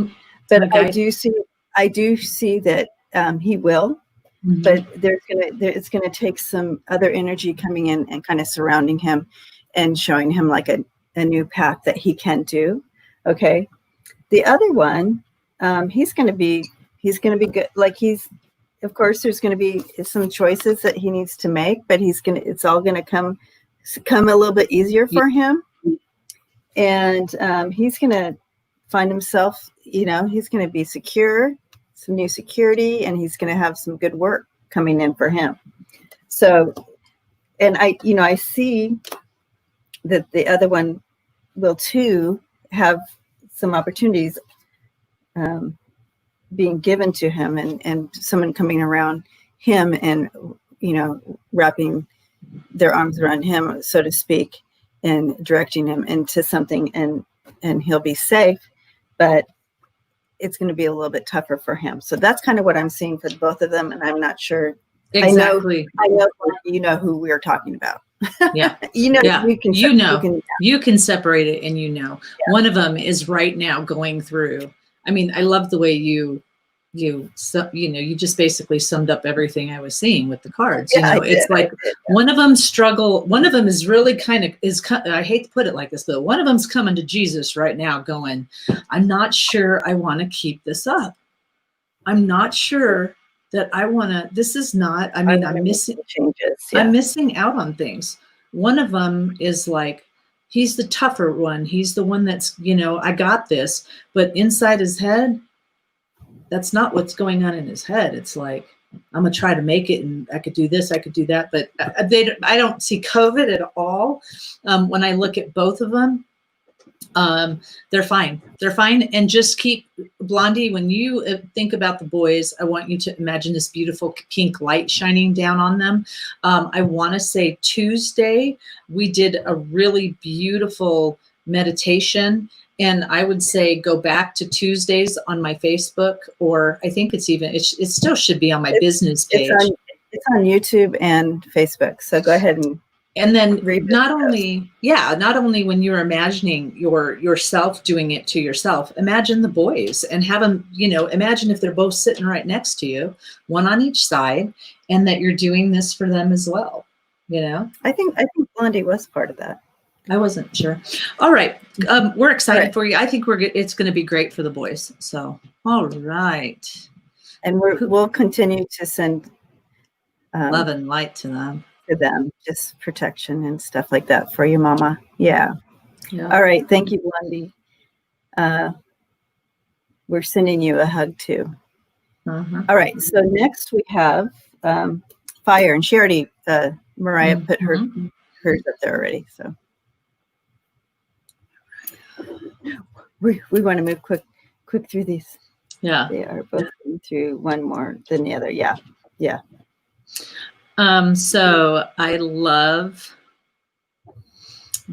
Speaker 2: But I do see that he will, but it's gonna take some other energy coming in and kind of surrounding him and showing him like a new path that he can do. Okay. The other one, he's gonna be good. Like of course there's gonna be some choices that he needs to make, but it's all gonna come a little bit easier for him. And he's gonna find himself, he's gonna be secure, some new security, and he's going to have some good work coming in for him. So, and I see that the other one will too have some opportunities being given to him, and someone coming around him and, wrapping their arms around him, so to speak, and directing him into something, and he'll be safe, but it's going to be a little bit tougher for him. So that's kind of what I'm seeing for both of them. And I'm not sure.
Speaker 1: Exactly.
Speaker 2: I know you know who we're talking about.
Speaker 1: Yeah.
Speaker 2: Yeah.
Speaker 1: You can separate it, and
Speaker 2: Yeah.
Speaker 1: one of them is right now going through. I mean, I love the way you just basically summed up everything I was seeing with the cards.
Speaker 2: Yeah,
Speaker 1: it's like one of them struggle. One of them is really I hate to put it like this, but one of them's coming to Jesus right now going, I'm not sure I want to keep this up. I'm not sure that I want to, this is not, I mean, I'm missing
Speaker 2: changes. Yeah.
Speaker 1: I'm missing out on things. One of them is like, he's the tougher one. He's the one that's, I got this, but inside his head, that's not what's going on in his head. It's like, I'm going to try to make it, and I could do this, I could do that. But I don't see COVID at all. When I look at both of them, they're fine. They're fine. And just keep, Blondie, when you think about the boys, I want you to imagine this beautiful pink light shining down on them. I want to say Tuesday, we did a really beautiful meditation. And I would say go back to Tuesdays on my Facebook, or I think it still should be on my business page.
Speaker 2: It's on YouTube and Facebook. So go ahead
Speaker 1: and then not only when you're imagining yourself doing it to yourself, imagine the boys and have them, imagine if they're both sitting right next to you, one on each side, and that you're doing this for them as well.
Speaker 2: I think Blondie was part of that.
Speaker 1: I wasn't sure. All right. We're excited for you. I think it's going to be great for the boys. So, all right.
Speaker 2: And we'll continue to send
Speaker 1: love and light to them.
Speaker 2: Just protection and stuff like that for you, Mama. Yeah. All right. Thank you, Blondie. We're sending you a hug too. All right. So next we have fire, and she already, Mariah put hers up there already. So we want to move quick through these.
Speaker 1: Yeah.
Speaker 2: They are both through one more than the other. Yeah. Yeah.
Speaker 1: So I love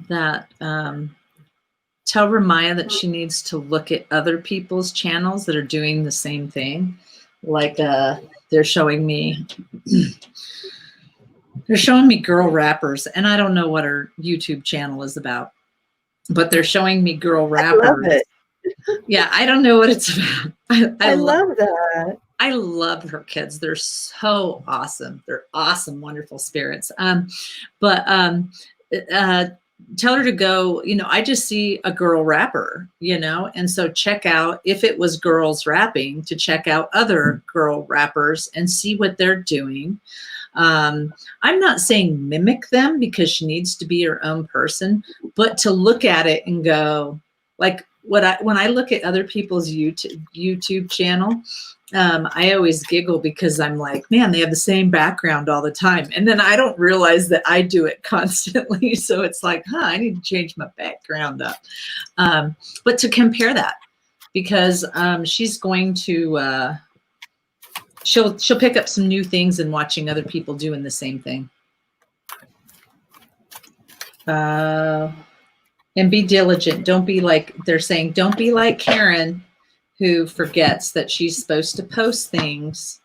Speaker 1: that. Tell Ramaya that she needs to look at other people's channels that are doing the same thing. Like they're showing me girl rappers, and I don't know what her YouTube channel is about, but they're showing me girl rappers.
Speaker 2: I love it.
Speaker 1: Yeah, I don't know what it's about.
Speaker 2: I love that.
Speaker 1: I love her kids. They're so awesome. They're awesome, wonderful spirits. But tell her to go, I just see a girl rapper, and so check out, if it was girls rapping, to check out other girl rappers and see what they're doing. I'm not saying mimic them, because she needs to be her own person, but to look at it and go, like, when I look at other people's YouTube channel, I always giggle, because I'm like, man, they have the same background all the time. And then I don't realize that I do it constantly. So it's like, I need to change my background up. But to compare that, because she's going to, she'll pick up some new things in watching other people doing the same thing. And be diligent. Don't be like, they're saying, don't be like Karen, who forgets that she's supposed to post things.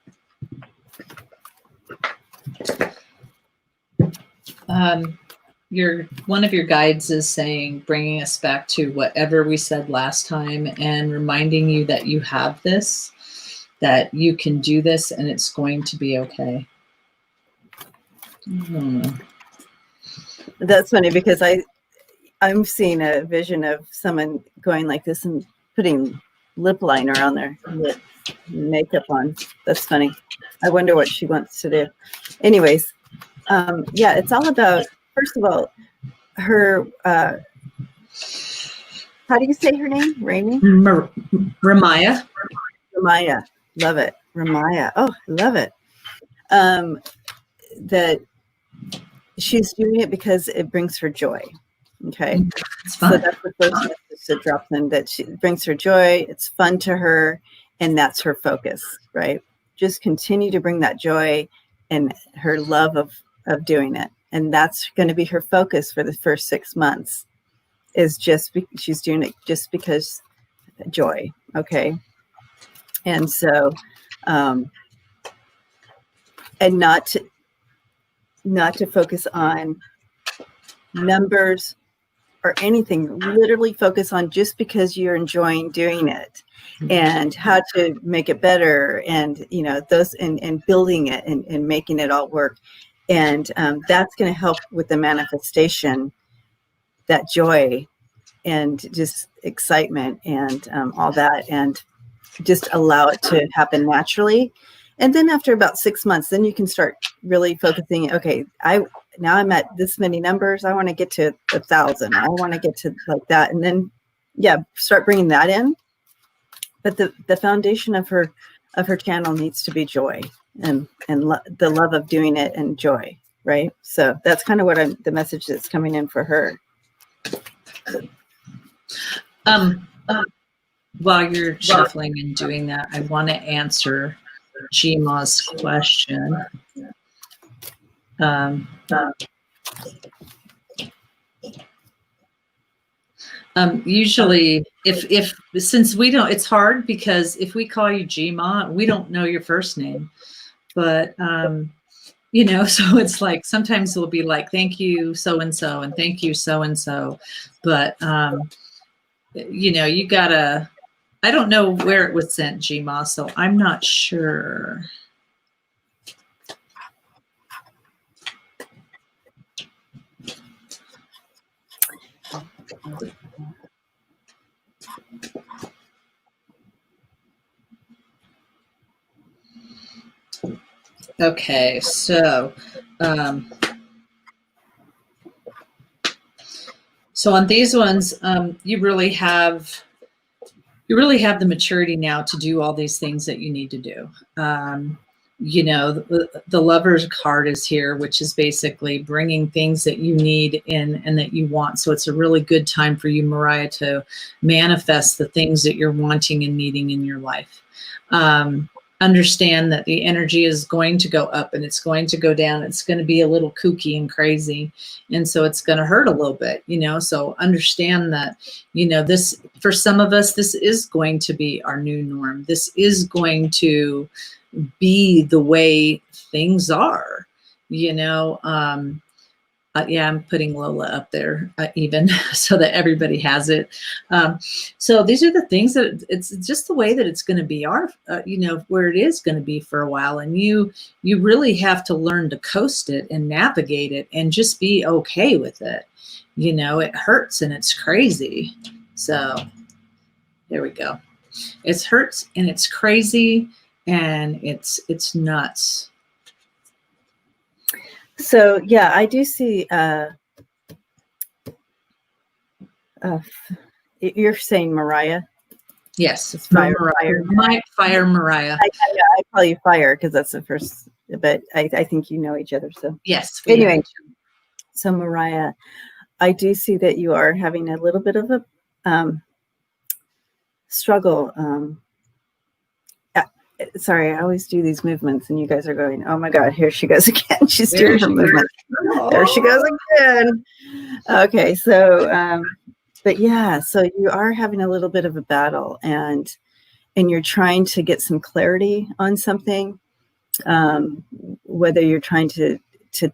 Speaker 1: One of your guides is saying, bringing us back to whatever we said last time, and reminding you that you have this, that you can do this, and it's going to be okay.
Speaker 2: That's funny, because I'm seeing a vision of someone going like this and putting lip liner on their lips, makeup on. That's funny. I wonder what she wants to do. Anyways, it's all about, first of all, her, how do you say her name?
Speaker 1: Ramaya.
Speaker 2: Ramaya. Love it. Ramaya. Oh, love it. that she's doing it because it brings her joy. Okay.
Speaker 1: It's
Speaker 2: So
Speaker 1: fun.
Speaker 2: that's the first message that drops in, that she brings her joy. It's fun to her. And that's her focus, right? Just continue to bring that joy and her love of doing it. And that's going to be her focus for the first 6 months, is she's doing it just because joy. Okay. And so, and not to focus on numbers or anything, literally focus on just because you're enjoying doing it and how to make it better, and those and building it and making it all work. And that's going to help with the manifestation, that joy and just excitement and all that, and just allow it to happen naturally. And then after about 6 months, then you can start really focusing. Okay, now I'm at this many numbers. I want to get to 1,000. I want to get to like that. And then, start bringing that in. But the foundation of her channel needs to be joy and the love of doing it and joy, right? So that's kind of what the message that's coming in for her.
Speaker 1: While you're shuffling and doing that, I want to answer Jima's question. Usually if since we don't, it's hard because if we call you Jima, we don't know your first name, but so it's like sometimes we'll be like, thank you so-and-so and thank you so-and-so, but you gotta, I don't know where it was sent, Jima, so I'm not sure. Okay, so on these ones, you really have the maturity now to do all these things that you need to do. The lover's card is here, which is basically bringing things that you need in and that you want. So it's a really good time for you, Mariah, to manifest the things that you're wanting and needing in your life. Understand that the energy is going to go up and it's going to go down. It's going to be a little kooky and crazy. And so it's going to hurt a little bit, so understand that, this, for some of us, this is going to be our new norm. This is going to be the way things are, I'm putting Lola up there even so that everybody has it. So these are the things that it's just the way that it's going to be where it is going to be for a while. And you really have to learn to coast it and navigate it and just be okay with it. It hurts and it's crazy. So there we go. It hurts and it's crazy and it's nuts.
Speaker 2: So I do see. You're saying Mariah?
Speaker 1: Yes,
Speaker 2: it's Fire
Speaker 1: Mariah. Fire Mariah.
Speaker 2: I call you Fire because that's the first. But I think you know each other. So
Speaker 1: yes.
Speaker 2: Anyway, so Mariah, I do see that you are having a little bit of a struggle. Sorry, I always do these movements and you guys are going, oh my God, here she goes again. She's doing her movement. There she goes again. Okay, so, but so you are having a little bit of a battle and you're trying to get some clarity on something, whether you're trying to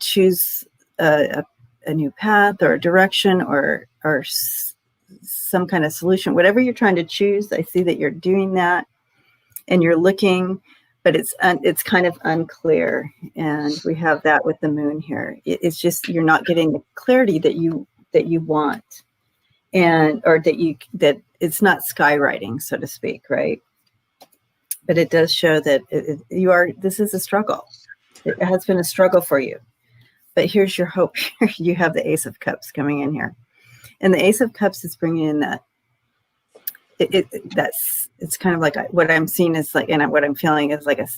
Speaker 2: choose a new path or a direction or some kind of solution, whatever you're trying to choose. I see that you're doing that. And you're looking, but it's kind of unclear. And we have that with the moon here. It's just you're not getting the clarity that you want, or that it's not skywriting, so to speak, right? But it does show that this is a struggle. It has been a struggle for you. But here's your hope. You have the Ace of Cups coming in here, and the Ace of Cups is bringing in that. It's kind of like what I'm seeing is like, and what I'm feeling is like a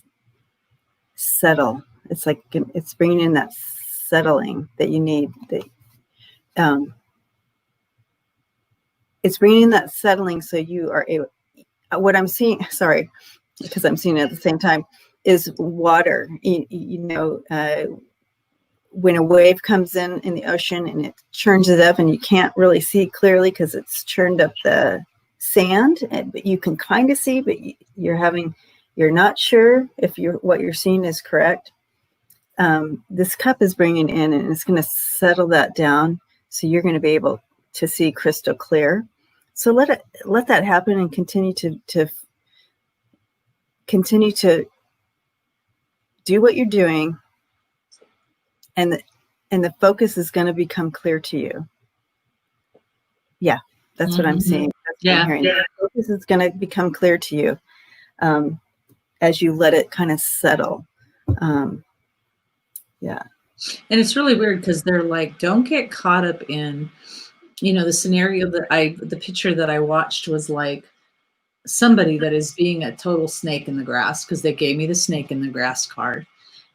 Speaker 2: settle, it's like it's bringing in that settling that you need. It's bringing in that settling so you are able. What I'm seeing, sorry, because I'm seeing it at the same time, is water. When a wave comes in the ocean and it churns it up and you can't really see clearly because it's churned up the sand, but you can kind of see, but you're not sure if what you're seeing is correct. This cup is bringing in and it's going to settle that down. So you're going to be able to see crystal clear. So let that happen and continue to do what you're doing. And the focus is going to become clear to you. Yeah, that's what I'm seeing. That's what I'm hearing. The focus is going to become clear to you as you let it kind of settle. Yeah.
Speaker 1: And it's really weird because they're like, don't get caught up in, the scenario the picture that I watched was like somebody that is being a total snake in the grass, because they gave me the snake in the grass card.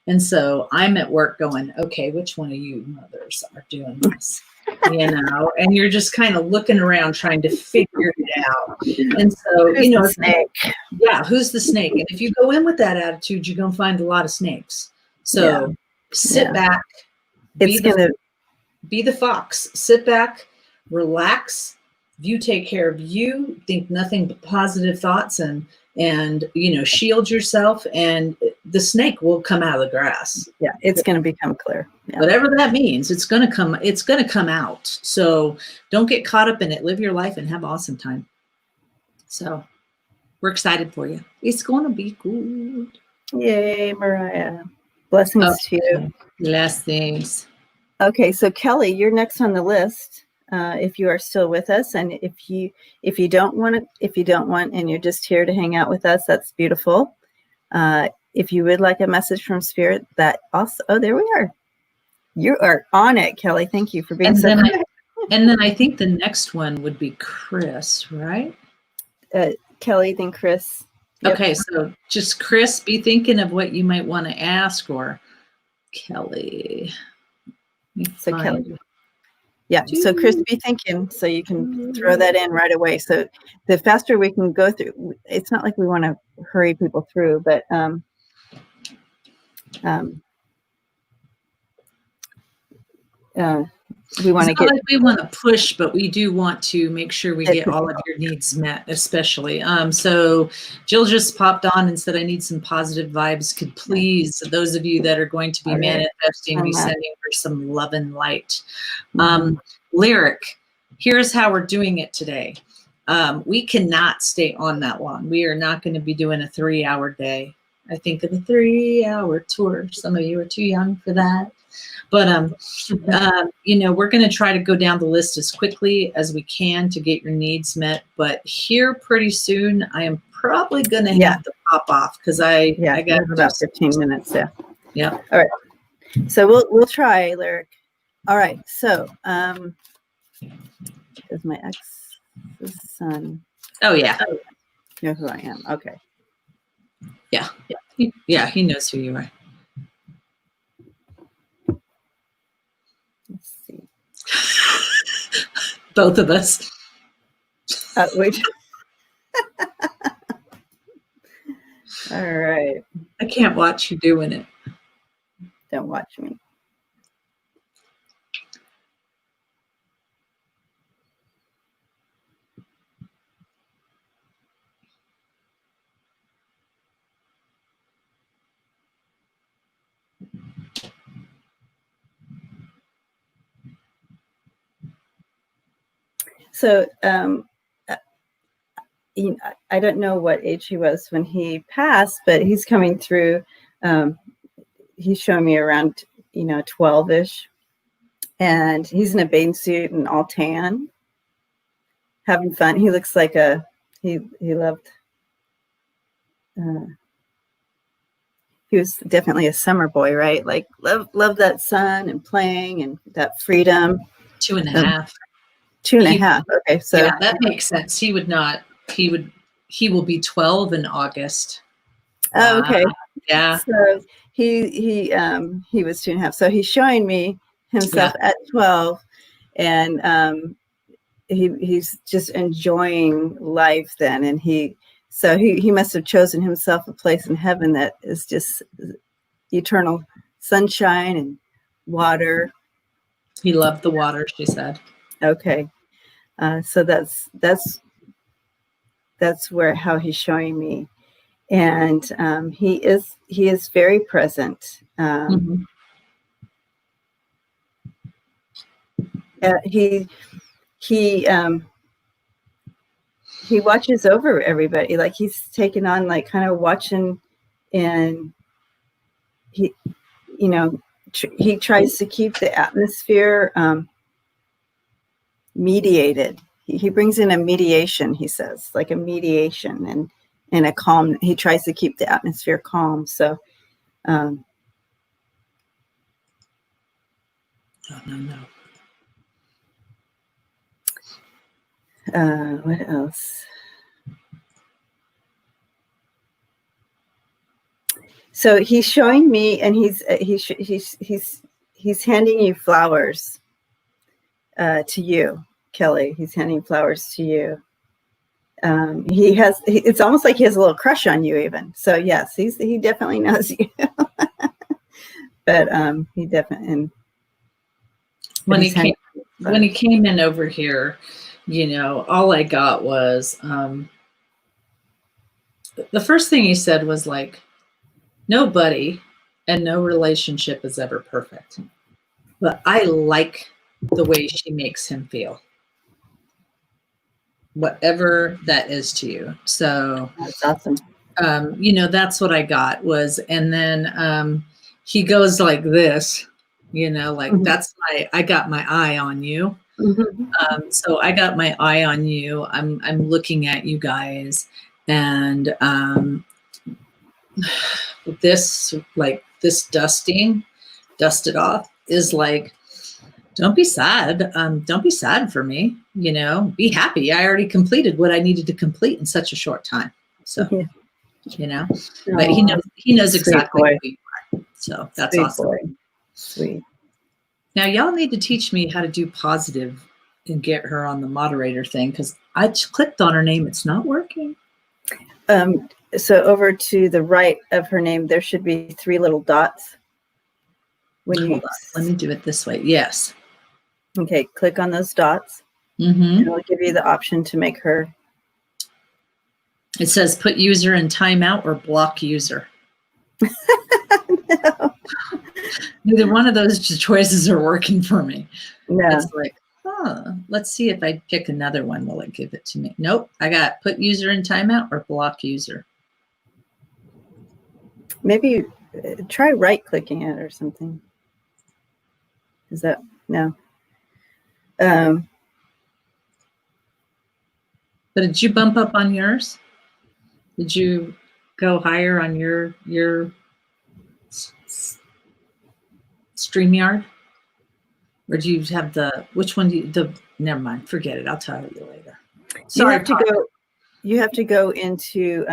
Speaker 1: And so I'm at work going, okay, which one of you mothers are doing this? And you're just kind of looking around trying to figure it out. And so,
Speaker 2: who's the snake?
Speaker 1: Yeah, who's the snake? And if you go in with that attitude, you're going to find a lot of snakes. So sit back. Be the fox. Sit back, relax. You take care of you. Think nothing but positive thoughts and shield yourself, and the snake will come out of the grass.
Speaker 2: Yeah, it's going to become clear. Yeah.
Speaker 1: Whatever that means, it's going to come out. So don't get caught up in it. Live your life and have an awesome time. So we're excited for you. It's going to be good.
Speaker 2: Yay, Mariah. Blessings to you.
Speaker 1: Blessings.
Speaker 2: Okay, so Kelly, you're next on the list. If you are still with us, and if you don't want, and you're just here to hang out with us, that's beautiful. If you would like a message from Spirit, that also. Oh, there we are. You are on it, Kelly. Thank you for being so.
Speaker 1: And then I think the next one would be Chris, right?
Speaker 2: Kelly, then Chris.
Speaker 1: Yep. Okay, so just Chris, be thinking of what you might want to ask, or Kelly.
Speaker 2: So Kelly. Yeah, so Chris, be thinking so you can throw that in right away. So the faster we can go through, it's not like we want to hurry people through, but we want to get.
Speaker 1: Like we want to push, but we do want to make sure we get all of your needs met, especially. So Jill just popped on and said, I need some positive vibes. Could please, those of you that are going to be manifesting, be sending her some love and light. Lyric, here's how we're doing it today. We cannot stay on that long. We are not going to be doing a 3-hour day. I think of a 3-hour tour. Some of you are too young for that. But, we're going to try to go down the list as quickly as we can to get your needs met. But here pretty soon, I am probably going to have to pop off because I got
Speaker 2: about 15 minutes. Yeah.
Speaker 1: Yeah.
Speaker 2: All right. So we'll try, Lyric. All right. So, is my ex's son.
Speaker 1: Oh, yeah.
Speaker 2: You know who I am. Okay.
Speaker 1: Yeah. Yeah. He knows who you are.
Speaker 2: Let's see.
Speaker 1: Both of us.
Speaker 2: Wait. All right.
Speaker 1: I can't watch you doing it.
Speaker 2: Don't watch me. So, I don't know what age he was when he passed, but he's coming through. He's showing me around, 12-ish. And he's in a bathing suit and all tan, having fun. He looks like he loved, he was definitely a summer boy, right? Like love that sun and playing and that freedom.
Speaker 1: 2.5.
Speaker 2: 2.5. Okay. So
Speaker 1: yeah, that makes sense. He will be 12 in August.
Speaker 2: Oh, okay.
Speaker 1: Yeah.
Speaker 2: So he was 2.5. So he's showing me himself at 12, and he's just enjoying life then. And he must have chosen himself a place in heaven that is just eternal sunshine and water.
Speaker 1: He loved the water, she said.
Speaker 2: Okay. So that's how he's showing me. And he is very present. He watches over everybody. Like he's taken on, like, kind of watching, and he tries to keep the atmosphere mediated. He brings in a mediation, he says, like a mediation and a calm. He tries to keep the atmosphere calm. So
Speaker 1: no.
Speaker 2: What else? So he's showing me, and he's handing you flowers to you, Kelly. He's handing flowers to you. It's almost like he has a little crush on you even. So yes, he definitely knows you. But he definitely, and
Speaker 1: when he came in over here, all I got was the first thing he said was like, nobody and no relationship is ever perfect, but I like the way she makes him feel, whatever that is to you. So
Speaker 2: that's awesome.
Speaker 1: That's what I got was, and then he goes like this, like that's I got my eye on you. So I got my eye on you. I'm looking at you guys, and this dusting, dust it off, is like, don't be sad. Don't be sad for me. Be happy. I already completed what I needed to complete in such a short time. So, but he knows exactly who you are. So that's
Speaker 2: Sweet
Speaker 1: awesome.
Speaker 2: Boy. Sweet.
Speaker 1: Now y'all need to teach me how to do positive and get her on the moderator thing, because I clicked on her name. It's not working.
Speaker 2: So over to the right of her name, there should be 3 little dots.
Speaker 1: Hold on. Let me do it this way. Yes.
Speaker 2: Okay. Click on those dots. And it'll give you the option to make her.
Speaker 1: It says put user in timeout or block user.
Speaker 2: No.
Speaker 1: Neither one of those choices are working for me.
Speaker 2: No.
Speaker 1: It's like, let's see if I pick another one. Will it give it to me? Nope. I got put user in timeout or block user.
Speaker 2: Maybe try right clicking it or something. Is that no?
Speaker 1: But did you bump up on yours? Did you go higher on your StreamYard? Or do you have which one do you, never mind, forget it. I'll tell you later. Sorry,
Speaker 2: you have to go into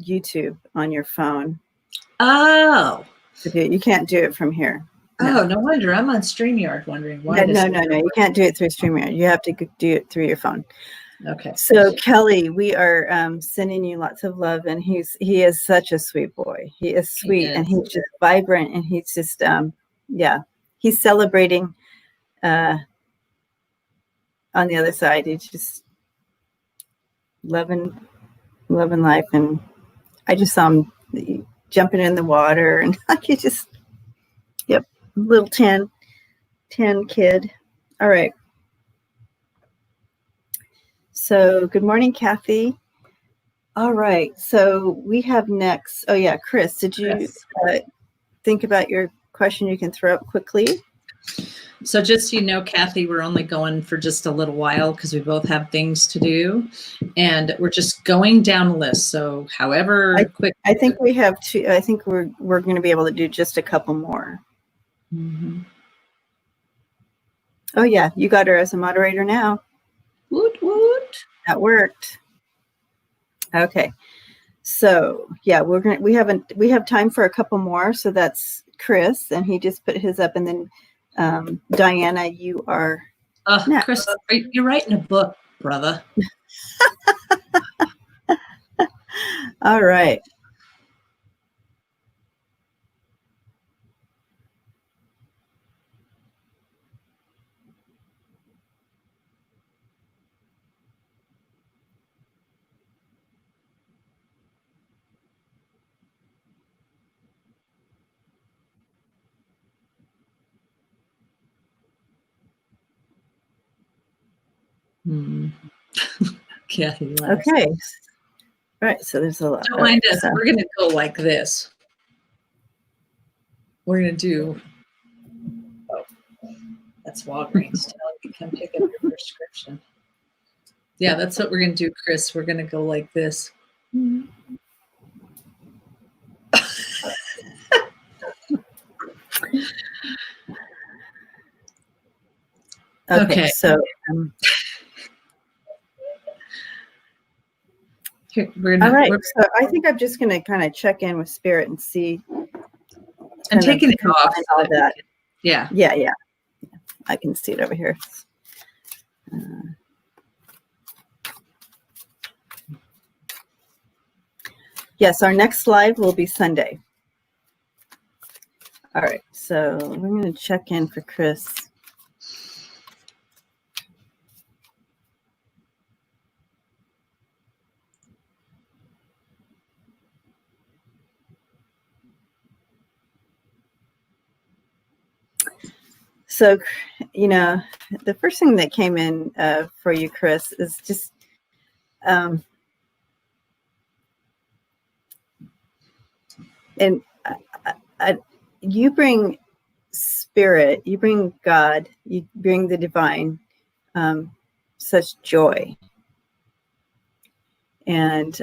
Speaker 2: YouTube on your phone.
Speaker 1: Oh.
Speaker 2: You can't do it from here.
Speaker 1: No. Oh, no wonder. I'm on StreamYard wondering why.
Speaker 2: No. You can't do it through StreamYard. You have to do it through your phone.
Speaker 1: Okay.
Speaker 2: So Kelly, we are sending you lots of love, and he is such a sweet boy. He is sweet, and he's just vibrant, and he's just he's celebrating. On the other side, he's just loving life, and I just saw him jumping in the water, and like he just, little 10 kid. All right. So good morning, Kathy. All right. So we have next. Oh yeah, Chris. Did you think about your question? You can throw up quickly.
Speaker 1: So just so you know, Kathy, we're only going for just a little while because we both have things to do, and we're just going down a list. So however quick.
Speaker 2: I think we have two. I think we're going to be able to do just a couple more. Oh yeah, you got her as a moderator now.
Speaker 1: Woot woot.
Speaker 2: That worked. Okay. So yeah, we have time for a couple more. So that's Chris, and he just put his up, and then Diana, you are next.
Speaker 1: Chris, you're writing a book, brother.
Speaker 2: All right.
Speaker 1: Yeah, he laughs.
Speaker 2: Okay. All right. So there's a lot.
Speaker 1: Don't mind us. We're going to go like this. We're going to do. Oh, that's Walgreens telling you come pick up your prescription. Yeah, that's what we're going to do, Chris. We're going to go like this.
Speaker 2: Okay. So
Speaker 1: here,
Speaker 2: all right. So I think I'm just going to kind of check in with Spirit and see.
Speaker 1: And taking it off.
Speaker 2: All that.
Speaker 1: Yeah.
Speaker 2: Yeah. I can see it over here. Yes, our next live will be Sunday. All right, so we're going to check in for Chris. So, the first thing that came in for you, Chris, is just and you bring Spirit, you bring God, you bring the divine, such joy, and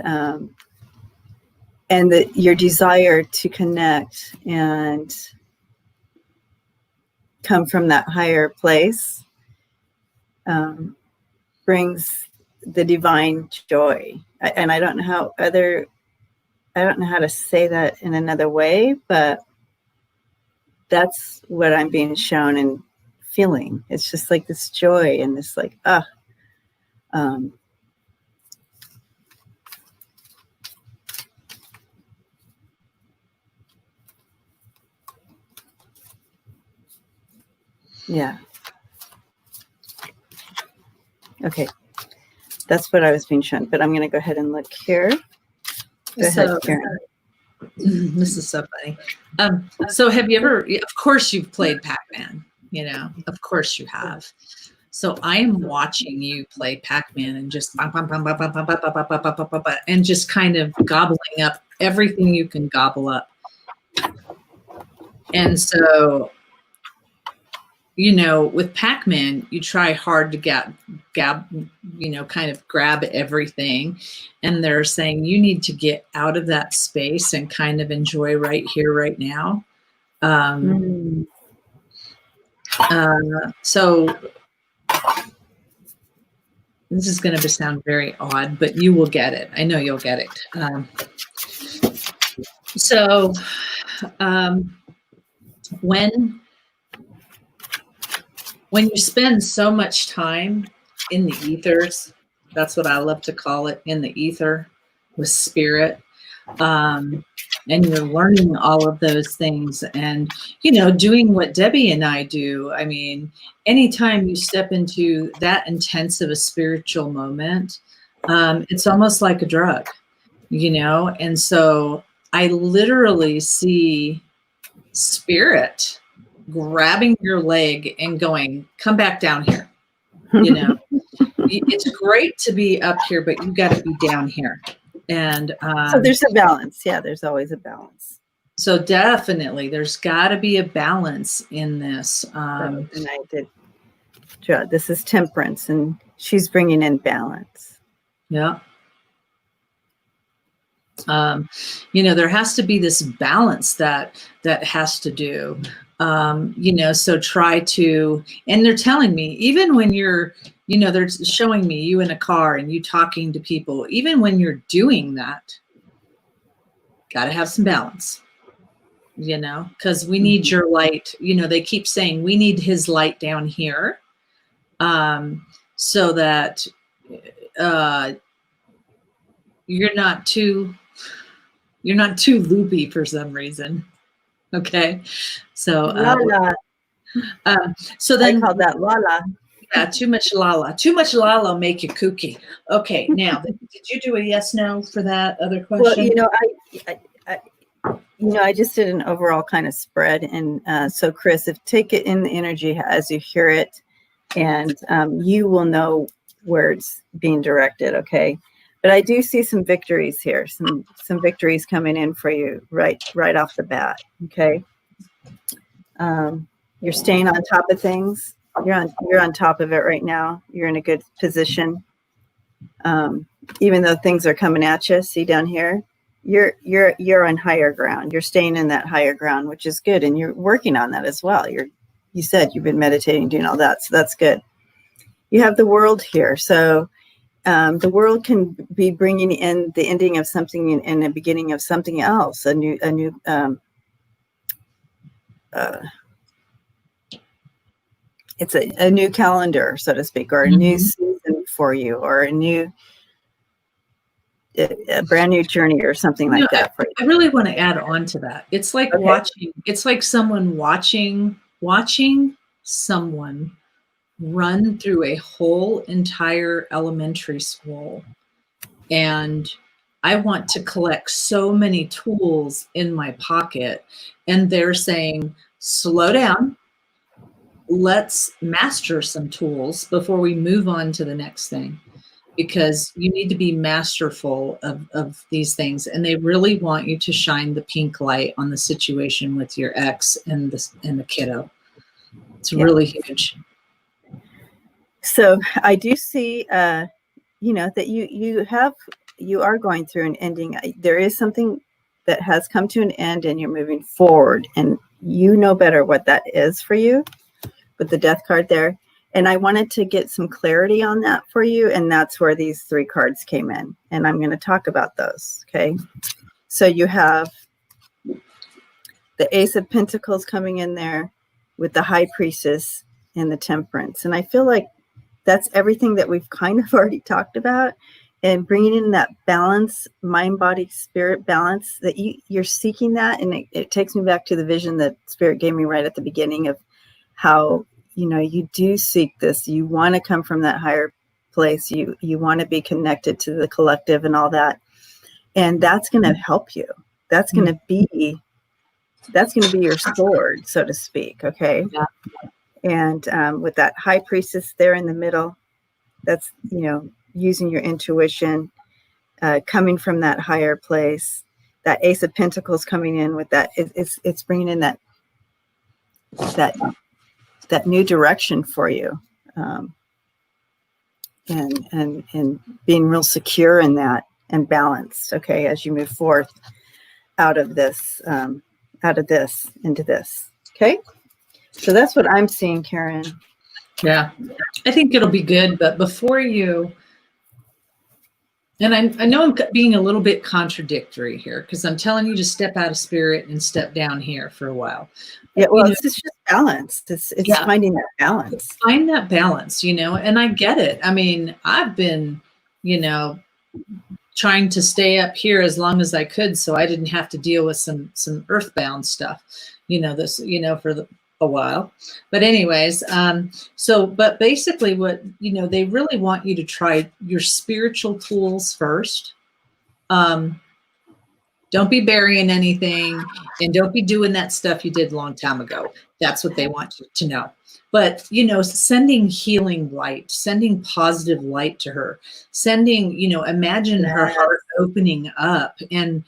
Speaker 2: your desire to connect and come from that higher place brings the divine joy. And I don't know how to say that in another way, but that's what I'm being shown and feeling. It's just like this joy and this like, yeah. Okay. That's what I was being shown, but I'm going to go ahead and look here. Go ahead, Karen.
Speaker 1: This is so funny. So have you ever, of course you've played Pac-Man, of course you have. So I am watching you play Pac-Man and just and just kind of gobbling up everything you can gobble up. And so, with Pac-Man, you try hard to kind of grab everything. And they're saying you need to get out of that space and kind of enjoy right here, right now. So this is going to sound very odd, but you will get it. I know you'll get it. When you spend so much time in the ethers, that's what I love to call it, in the ether with Spirit, and you're learning all of those things and, doing what Debbie and I do. I mean, anytime you step into that intense of a spiritual moment, it's almost like a drug, and so I literally see Spirit grabbing your leg and going, come back down here. It's great to be up here, but you got to be down here. And
Speaker 2: so there's a balance. Yeah, there's always a balance.
Speaker 1: So definitely there's got to be a balance in this.
Speaker 2: And I did. This is Temperance, and she's bringing in balance.
Speaker 1: Yeah. There has to be this balance that has to do. So try to, and they're telling me, even when you're, they're showing me you in a car and you talking to people, even when you're doing that, got to have some balance, because we need your light. They keep saying we need his light down here, so that you're not too loopy for some reason. Okay, so
Speaker 2: Lala.
Speaker 1: so
Speaker 2: I
Speaker 1: then
Speaker 2: call that Lala.
Speaker 1: yeah, too much lala make you kooky. Okay, now did you do a yes no for that other question?
Speaker 2: Well, I just did an overall kind of spread, and so Chris, take it in the energy as you hear it, and you will know where it's being directed. Okay, but I do see some victories here, some victories coming in for you right off the bat. Okay, you're staying on top of things. You're on top of it right now. You're in a good position, even though things are coming at you. See down here. You're on higher ground. You're staying in that higher ground, which is good, and you're working on that as well. You said you've been meditating, doing all that, so that's good. You have the world here, so the world can be bringing in the ending of something and the beginning of something else. It's a new calendar, so to speak, or a new season for you, or a brand new journey or something like that.
Speaker 1: I really want to add on to that. It's like it's like someone watching someone run through a whole entire elementary school. And I want to collect so many tools in my pocket. And they're saying, slow down. Let's master some tools before we move on to the next thing. Because you need to be masterful of these things. And they really want you to shine the pink light on the situation with your ex and the kiddo. It's really huge.
Speaker 2: So I do see, that you are going through an ending. There is something that has come to an end and you're moving forward, and you know better what that is for you with the death card there. And I wanted to get some clarity on that for you. And that's where these 3 cards came in. And I'm going to talk about those. Okay. So you have the Ace of Pentacles coming in there with the High Priestess and the Temperance. And I feel like that's everything that we've kind of already talked about, and bringing in that balance, mind, body, spirit balance, that you're seeking that. And it takes me back to the vision that Spirit gave me right at the beginning of how, you do seek this. You want to come from that higher place. You want to be connected to the collective and all that. And that's going to help you. That's going to be your sword, so to speak. Okay. Yeah. And with that High Priestess there in the middle, that's, using your intuition, coming from that higher place. That Ace of Pentacles coming in with that, it's bringing in that new direction for you, and being real secure in that and balanced. Okay, as you move forth out of this into this. Okay, so that's what I'm seeing, Karen.
Speaker 1: Yeah, I think it'll be good. But before you, and I know I'm being a little bit contradictory here, because I'm telling you to step out of spirit and step down here for a while.
Speaker 2: Yeah, well, it's just balance. It's finding that balance.
Speaker 1: Find that balance, and I get it. I mean, I've been, trying to stay up here as long as I could, so I didn't have to deal with some earthbound stuff, for a while. But anyways, but basically what, they really want you to try your spiritual tools first. Don't be burying anything, and don't be doing that stuff you did a long time ago. That's what they want you to know. But, sending healing light, sending positive light to her, sending, imagine her heart opening up and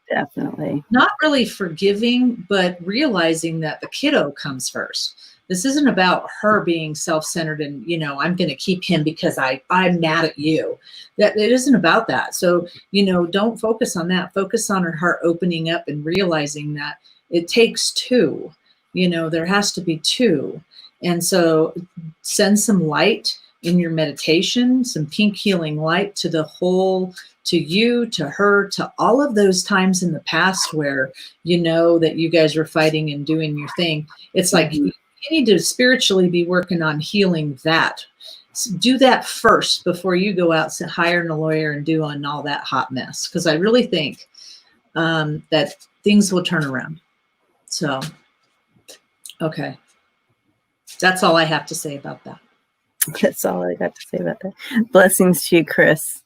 Speaker 2: definitely
Speaker 1: not really forgiving, but realizing that the kiddo comes first. This isn't about her being self-centered and, I'm going to keep him because I'm mad at you. That it isn't about that. So, don't focus on that. Focus on her heart opening up and realizing that it takes 2. There has to be 2. And so send some light, in your meditation, some pink healing light to the whole, to you, to her, to all of those times in the past where you know that you guys were fighting and doing your thing. It's like you need to spiritually be working on healing that. Do that first before you go out to hiring a lawyer and doing all that hot mess. Because I really think that things will turn around. So, okay. That's all I have to say about that.
Speaker 2: That's all I got to say about that. Blessings to you, Chris.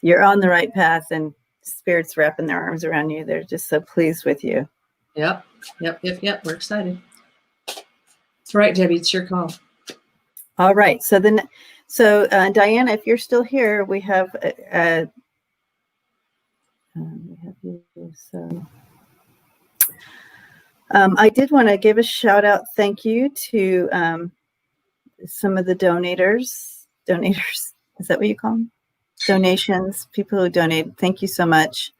Speaker 2: You're on the right path, and Spirit's wrapping their arms around you. They're just so pleased with you.
Speaker 1: Yep. We're excited. That's right, Debbie. It's your call.
Speaker 2: All right. So Diana, if you're still here, we have you. So I did want to give a shout out, thank you to some of the donators. Is that what you call them? Donations, people who donate. Thank you so much.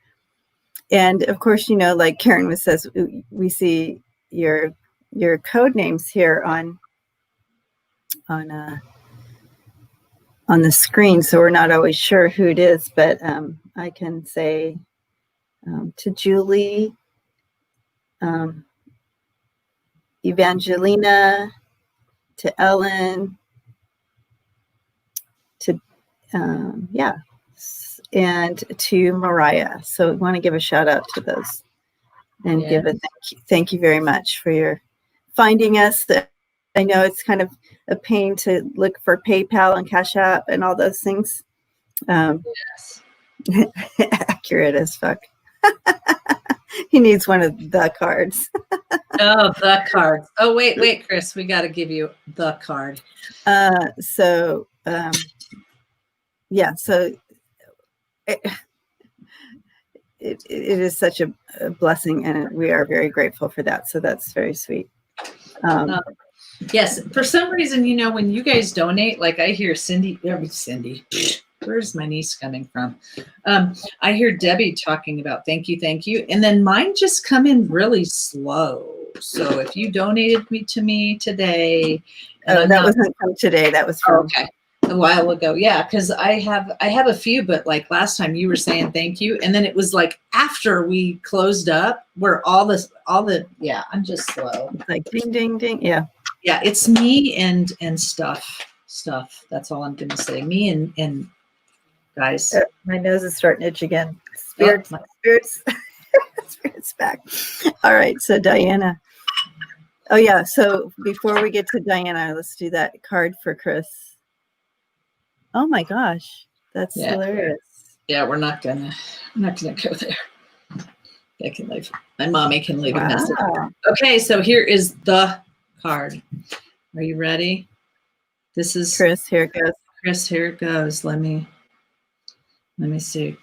Speaker 2: And of course, like Karen says, we see your code names here on the screen, so we're not always sure who it is, but I can say to Julie, Evangelina, to Ellen, to and to Mariah. So we want to give a shout out to those and give a thank you very much for your finding us. I know it's kind of a pain to look for PayPal and Cash App and all those things.
Speaker 1: Yes.
Speaker 2: Accurate as fuck. He needs one of the cards.
Speaker 1: Oh, the card. Oh, wait, Chris, we got to give you the card.
Speaker 2: So it is such a blessing, and we are very grateful for that. So that's very sweet.
Speaker 1: Yes, for some reason, when you guys donate, like I hear Cindy, where's my niece coming from? I hear Debbie talking about thank you, and then mine just come in really slow. So if you donated to me today,
Speaker 2: that wasn't from today. That was from
Speaker 1: a while ago. Yeah, because I have a few, but like last time you were saying thank you, and then it was like after we closed up, where I'm just slow.
Speaker 2: It's like ding ding ding. Yeah,
Speaker 1: it's me and stuff. That's all I'm gonna say. Me and guys.
Speaker 2: My nose is starting to itch again. Spirits back. All right, so Diana. Oh yeah, so before we get to Diana, let's do that card for Chris. Oh my gosh, that's hilarious.
Speaker 1: Yeah, we're not gonna go there. I can leave. My mommy can leave a message. Okay, so here is the card. Are you ready? This is
Speaker 2: Chris. Here it goes.
Speaker 1: Chris, here it goes. Let me see.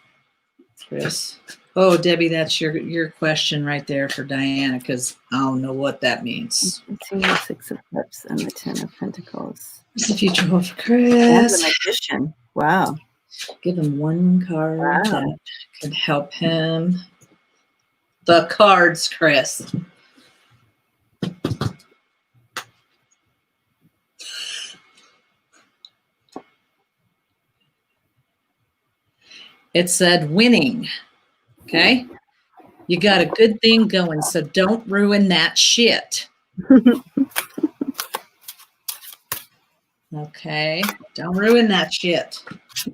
Speaker 1: Chris. Oh, Debbie, that's your question right there for Diana, because I don't know what that means.
Speaker 2: Let's see the Six of Cups and the Ten of Pentacles.
Speaker 1: What's the future hold for Chris?
Speaker 2: And the Magician. Wow.
Speaker 1: Give him one card that could help him. The cards, Chris. It said winning. Okay. You got a good thing going, so don't ruin that shit. Okay. Don't ruin that shit.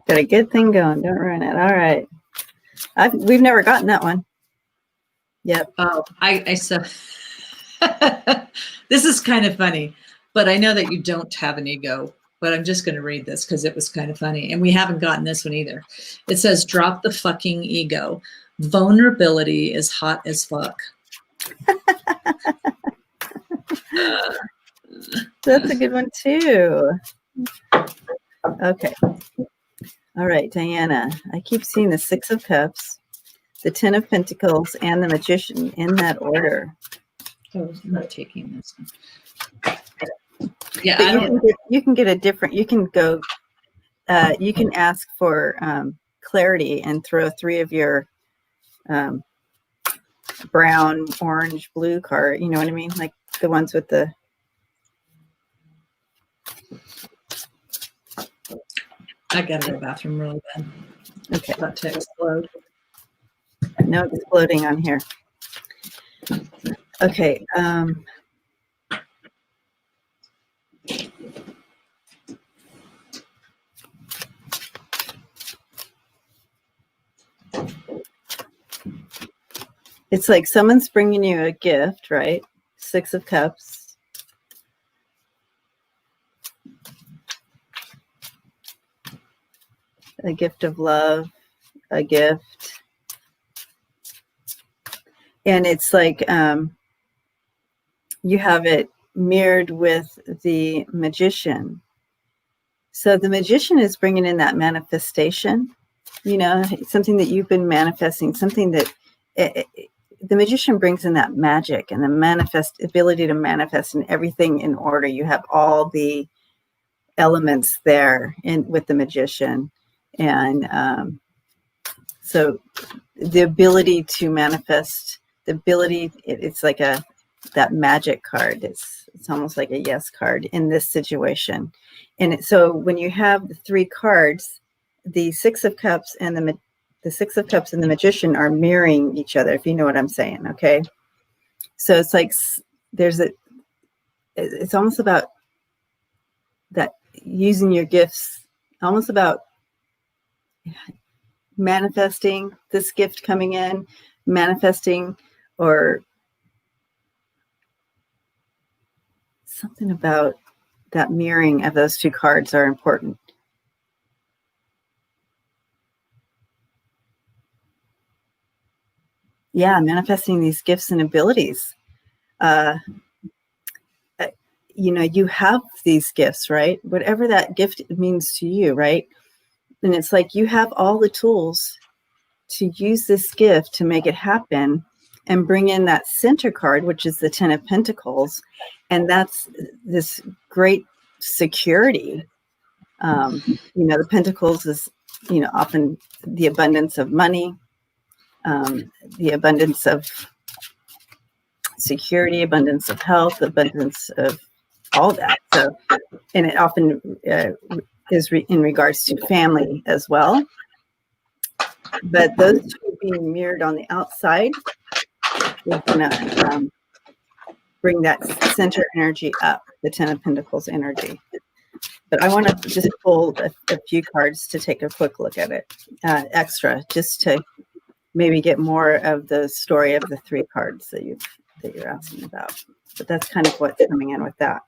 Speaker 2: Got a good thing going. Don't ruin it. All right. We've never gotten that one. Yep.
Speaker 1: Oh, I saw. This is kind of funny, but I know that you don't have an ego, but I'm just going to read this because it was kind of funny. And we haven't gotten this one either. It says, drop the fucking ego. Vulnerability is hot as fuck.
Speaker 2: That's a good one too. Okay. All right, Diana. I keep seeing the Six of Cups, the Ten of Pentacles, and the Magician in that order.
Speaker 1: Oh, I'm not taking this one. Yeah,
Speaker 2: you can get a different. You can go. You can ask for clarity and throw three of your brown, orange, blue card. You know what I mean? Like the ones with the.
Speaker 1: I got to the bathroom really bad.
Speaker 2: Okay.
Speaker 1: About to explode.
Speaker 2: No exploding on here. Okay. It's like someone's bringing you a gift, right? 6 of Cups. A gift of love, a gift. And it's like you have it mirrored with the Magician. So the Magician is bringing in that manifestation, you know, something that you've been manifesting, something that the Magician brings in that magic and the ability to manifest in everything in order. You have all the elements there with the Magician. And so the ability to manifest, it's like that magic card. It's almost like a yes card in this situation. And so when you have the 3 cards, the 6 of Cups and the 6 of Cups and the Magician are mirroring each other, if you know what I'm saying. Okay. So it's like it's almost about that, using your gifts, almost about manifesting this gift coming in, manifesting, or something about that mirroring of those 2 cards are important. Yeah, manifesting these gifts and abilities. You know, you have these gifts, right? Whatever that gift means to you, right? And it's like you have all the tools to use this gift to make it happen, and bring in that center card, which is the 10 of Pentacles. And that's this great security. You know, the Pentacles is, you know, often the abundance of money, the abundance of security, abundance of health, abundance of all that. So, and it often is in regards to family as well. But those 2 being mirrored on the outside is going to bring that center energy up, the 10 of Pentacles energy. But I want to just pull a few cards to take a quick look at it, extra, just to maybe get more of the story of the 3 cards that you're asking about. But that's kind of what's coming in with that.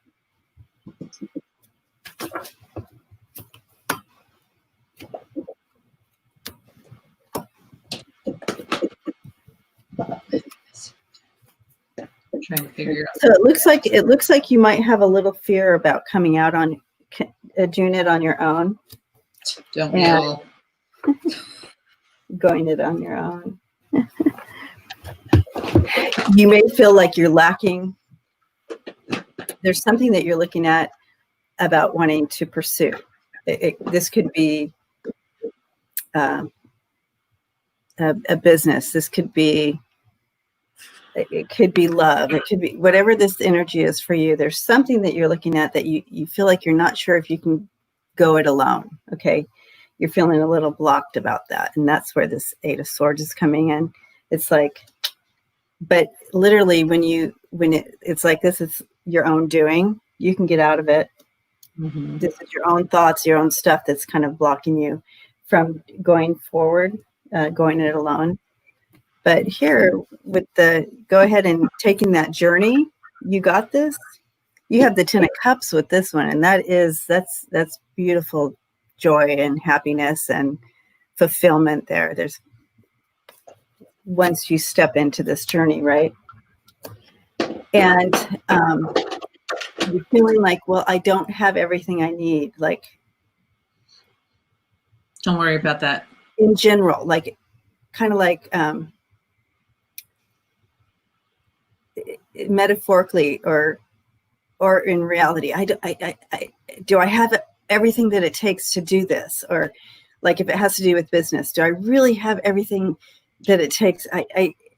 Speaker 1: Trying to figure out.
Speaker 2: So it looks like you might have a little fear about coming out on doing it on your own.
Speaker 1: Don't we all?
Speaker 2: Going it on your own. You may feel like you're lacking. There's something that you're looking at about wanting to pursue. This could be a business. This could be, it could be love. It could be whatever this energy is for you. There's something that you're looking at that you feel like you're not sure if you can go it alone. Okay. You're feeling a little blocked about that. And that's where this 8 of Swords is coming in. It's like, but literally it's like, this is your own doing, you can get out of it. Mm-hmm. This is your own thoughts, your own stuff that's kind of blocking you from going forward, going it alone. But here with the go ahead and taking that journey, you got this. You have the 10 of Cups with this one, and that's beautiful joy and happiness and fulfillment there. There's once you step into this journey, right? And you're feeling like, well, I don't have everything I need. Like,
Speaker 1: don't worry about that.
Speaker 2: In general, like, kind of like metaphorically or in reality, do I have everything that it takes to do this? Or like if it has to do with business, do I really have everything that it takes?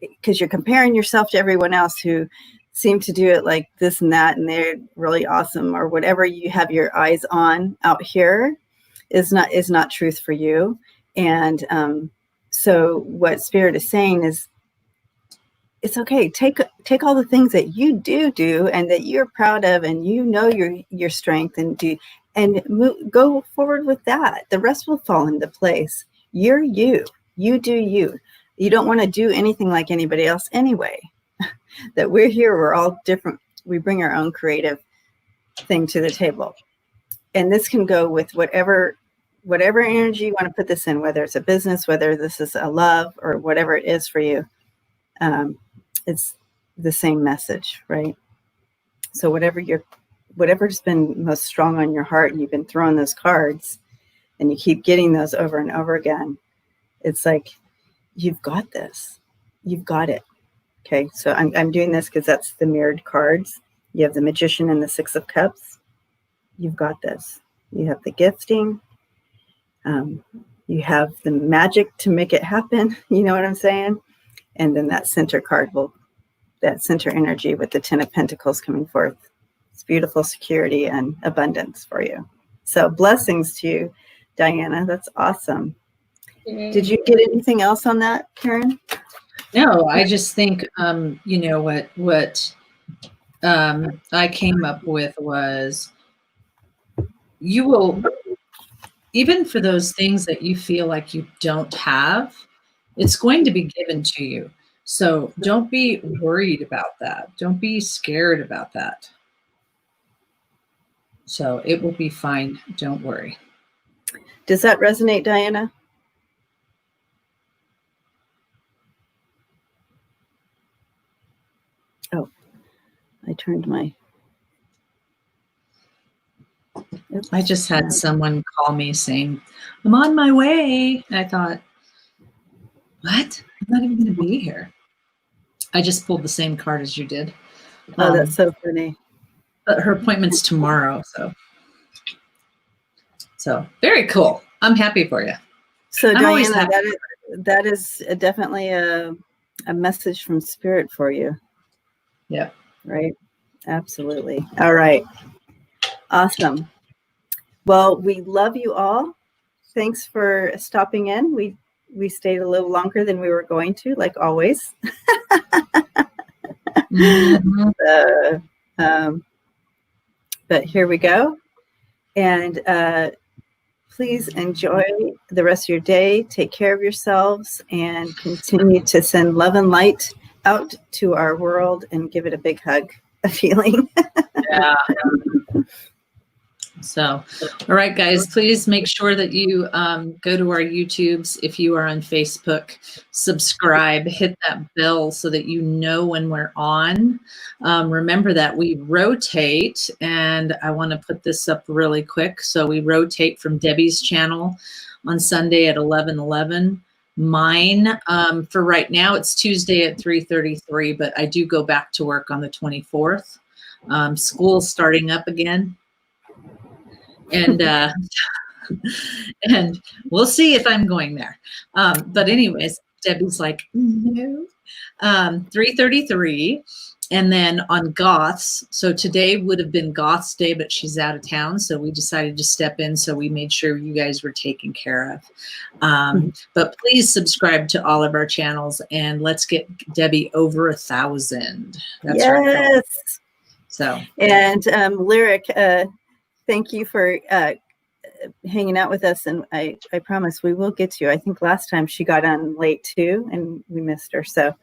Speaker 2: Because you're comparing yourself to everyone else who seem to do it like this and that, and they're really awesome, or whatever you have your eyes on out here. is not truth for you. And so what Spirit is saying is, it's okay. Take all the things that you do and that you're proud of, and your strength, and go forward with that. The rest will fall into place. You're you. You do you. You don't want to do anything like anybody else anyway. That we're here, we're all different. We bring our own creative thing to the table. And this can go with whatever energy you want to put this in, whether it's a business, whether this is a love, or whatever it is for you. It's the same message, right? So whatever's been most strong on your heart, and you've been throwing those cards and you keep getting those over and over again, it's like, you've got this. You've got it. Okay, so I'm doing this because that's the mirrored cards. You have the Magician and the Six of Cups. You've got this. You have the gifting. You have the magic to make it happen. You know what I'm saying? And then that center card that center energy with the 10 of Pentacles coming forth. It's beautiful security and abundance for you. So blessings to you, Diana. That's awesome. Did you get anything else on that, Karen?
Speaker 1: No, I just think, what I came up with was, you will, even for those things that you feel like you don't have, it's going to be given to you. So don't be worried about that. Don't be scared about that. So it will be fine. Don't worry.
Speaker 2: Does that resonate, Diana? Oh, I turned my... Oops.
Speaker 1: I just had someone call me saying, I'm on my way. And I thought, what? I'm not even going to be here. I just pulled the same card as you did.
Speaker 2: Oh, that's so funny.
Speaker 1: But her appointment's tomorrow, so very cool. I'm happy for you.
Speaker 2: So Diana, that is definitely a message from Spirit for you.
Speaker 1: Yeah.
Speaker 2: Right. Absolutely. All right. Awesome. Well, we love you all. Thanks for stopping in. We stayed a little longer than we were going to, like always. Mm-hmm. But here we go. And please enjoy the rest of your day. Take care of yourselves and continue to send love and light out to our world and give it a big hug, a feeling.
Speaker 1: Yeah. So, all right, guys, please make sure that you go to our YouTubes. If you are on Facebook, subscribe, hit that bell so that you know when we're on. Remember that we rotate, and I want to put this up really quick. So we rotate from Debbie's channel on Sunday at 11:11. Mine, for right now, it's Tuesday at 3:33, but I do go back to work on the 24th. School's starting up again. And and we'll see if I'm going there. But anyways, Debbie's like, no. 3:33. And then on Goths, so today would have been Goths Day, but she's out of town. So we decided to step in. So we made sure you guys were taken care of. But please subscribe to all of our channels, and let's get Debbie over 1,000. That's
Speaker 2: yes.
Speaker 1: right. So,
Speaker 2: and Lyric, thank you for hanging out with us, and I promise we will get to you. I think last time she got on late too, and we missed her. So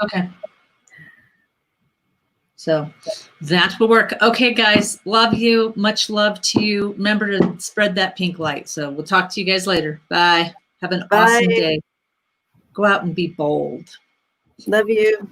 Speaker 1: okay. So that will work. Okay, guys, love you. Much love to you. Remember to spread that pink light. So we'll talk to you guys later. Bye. Have an awesome day. Go out and be bold.
Speaker 2: Love you.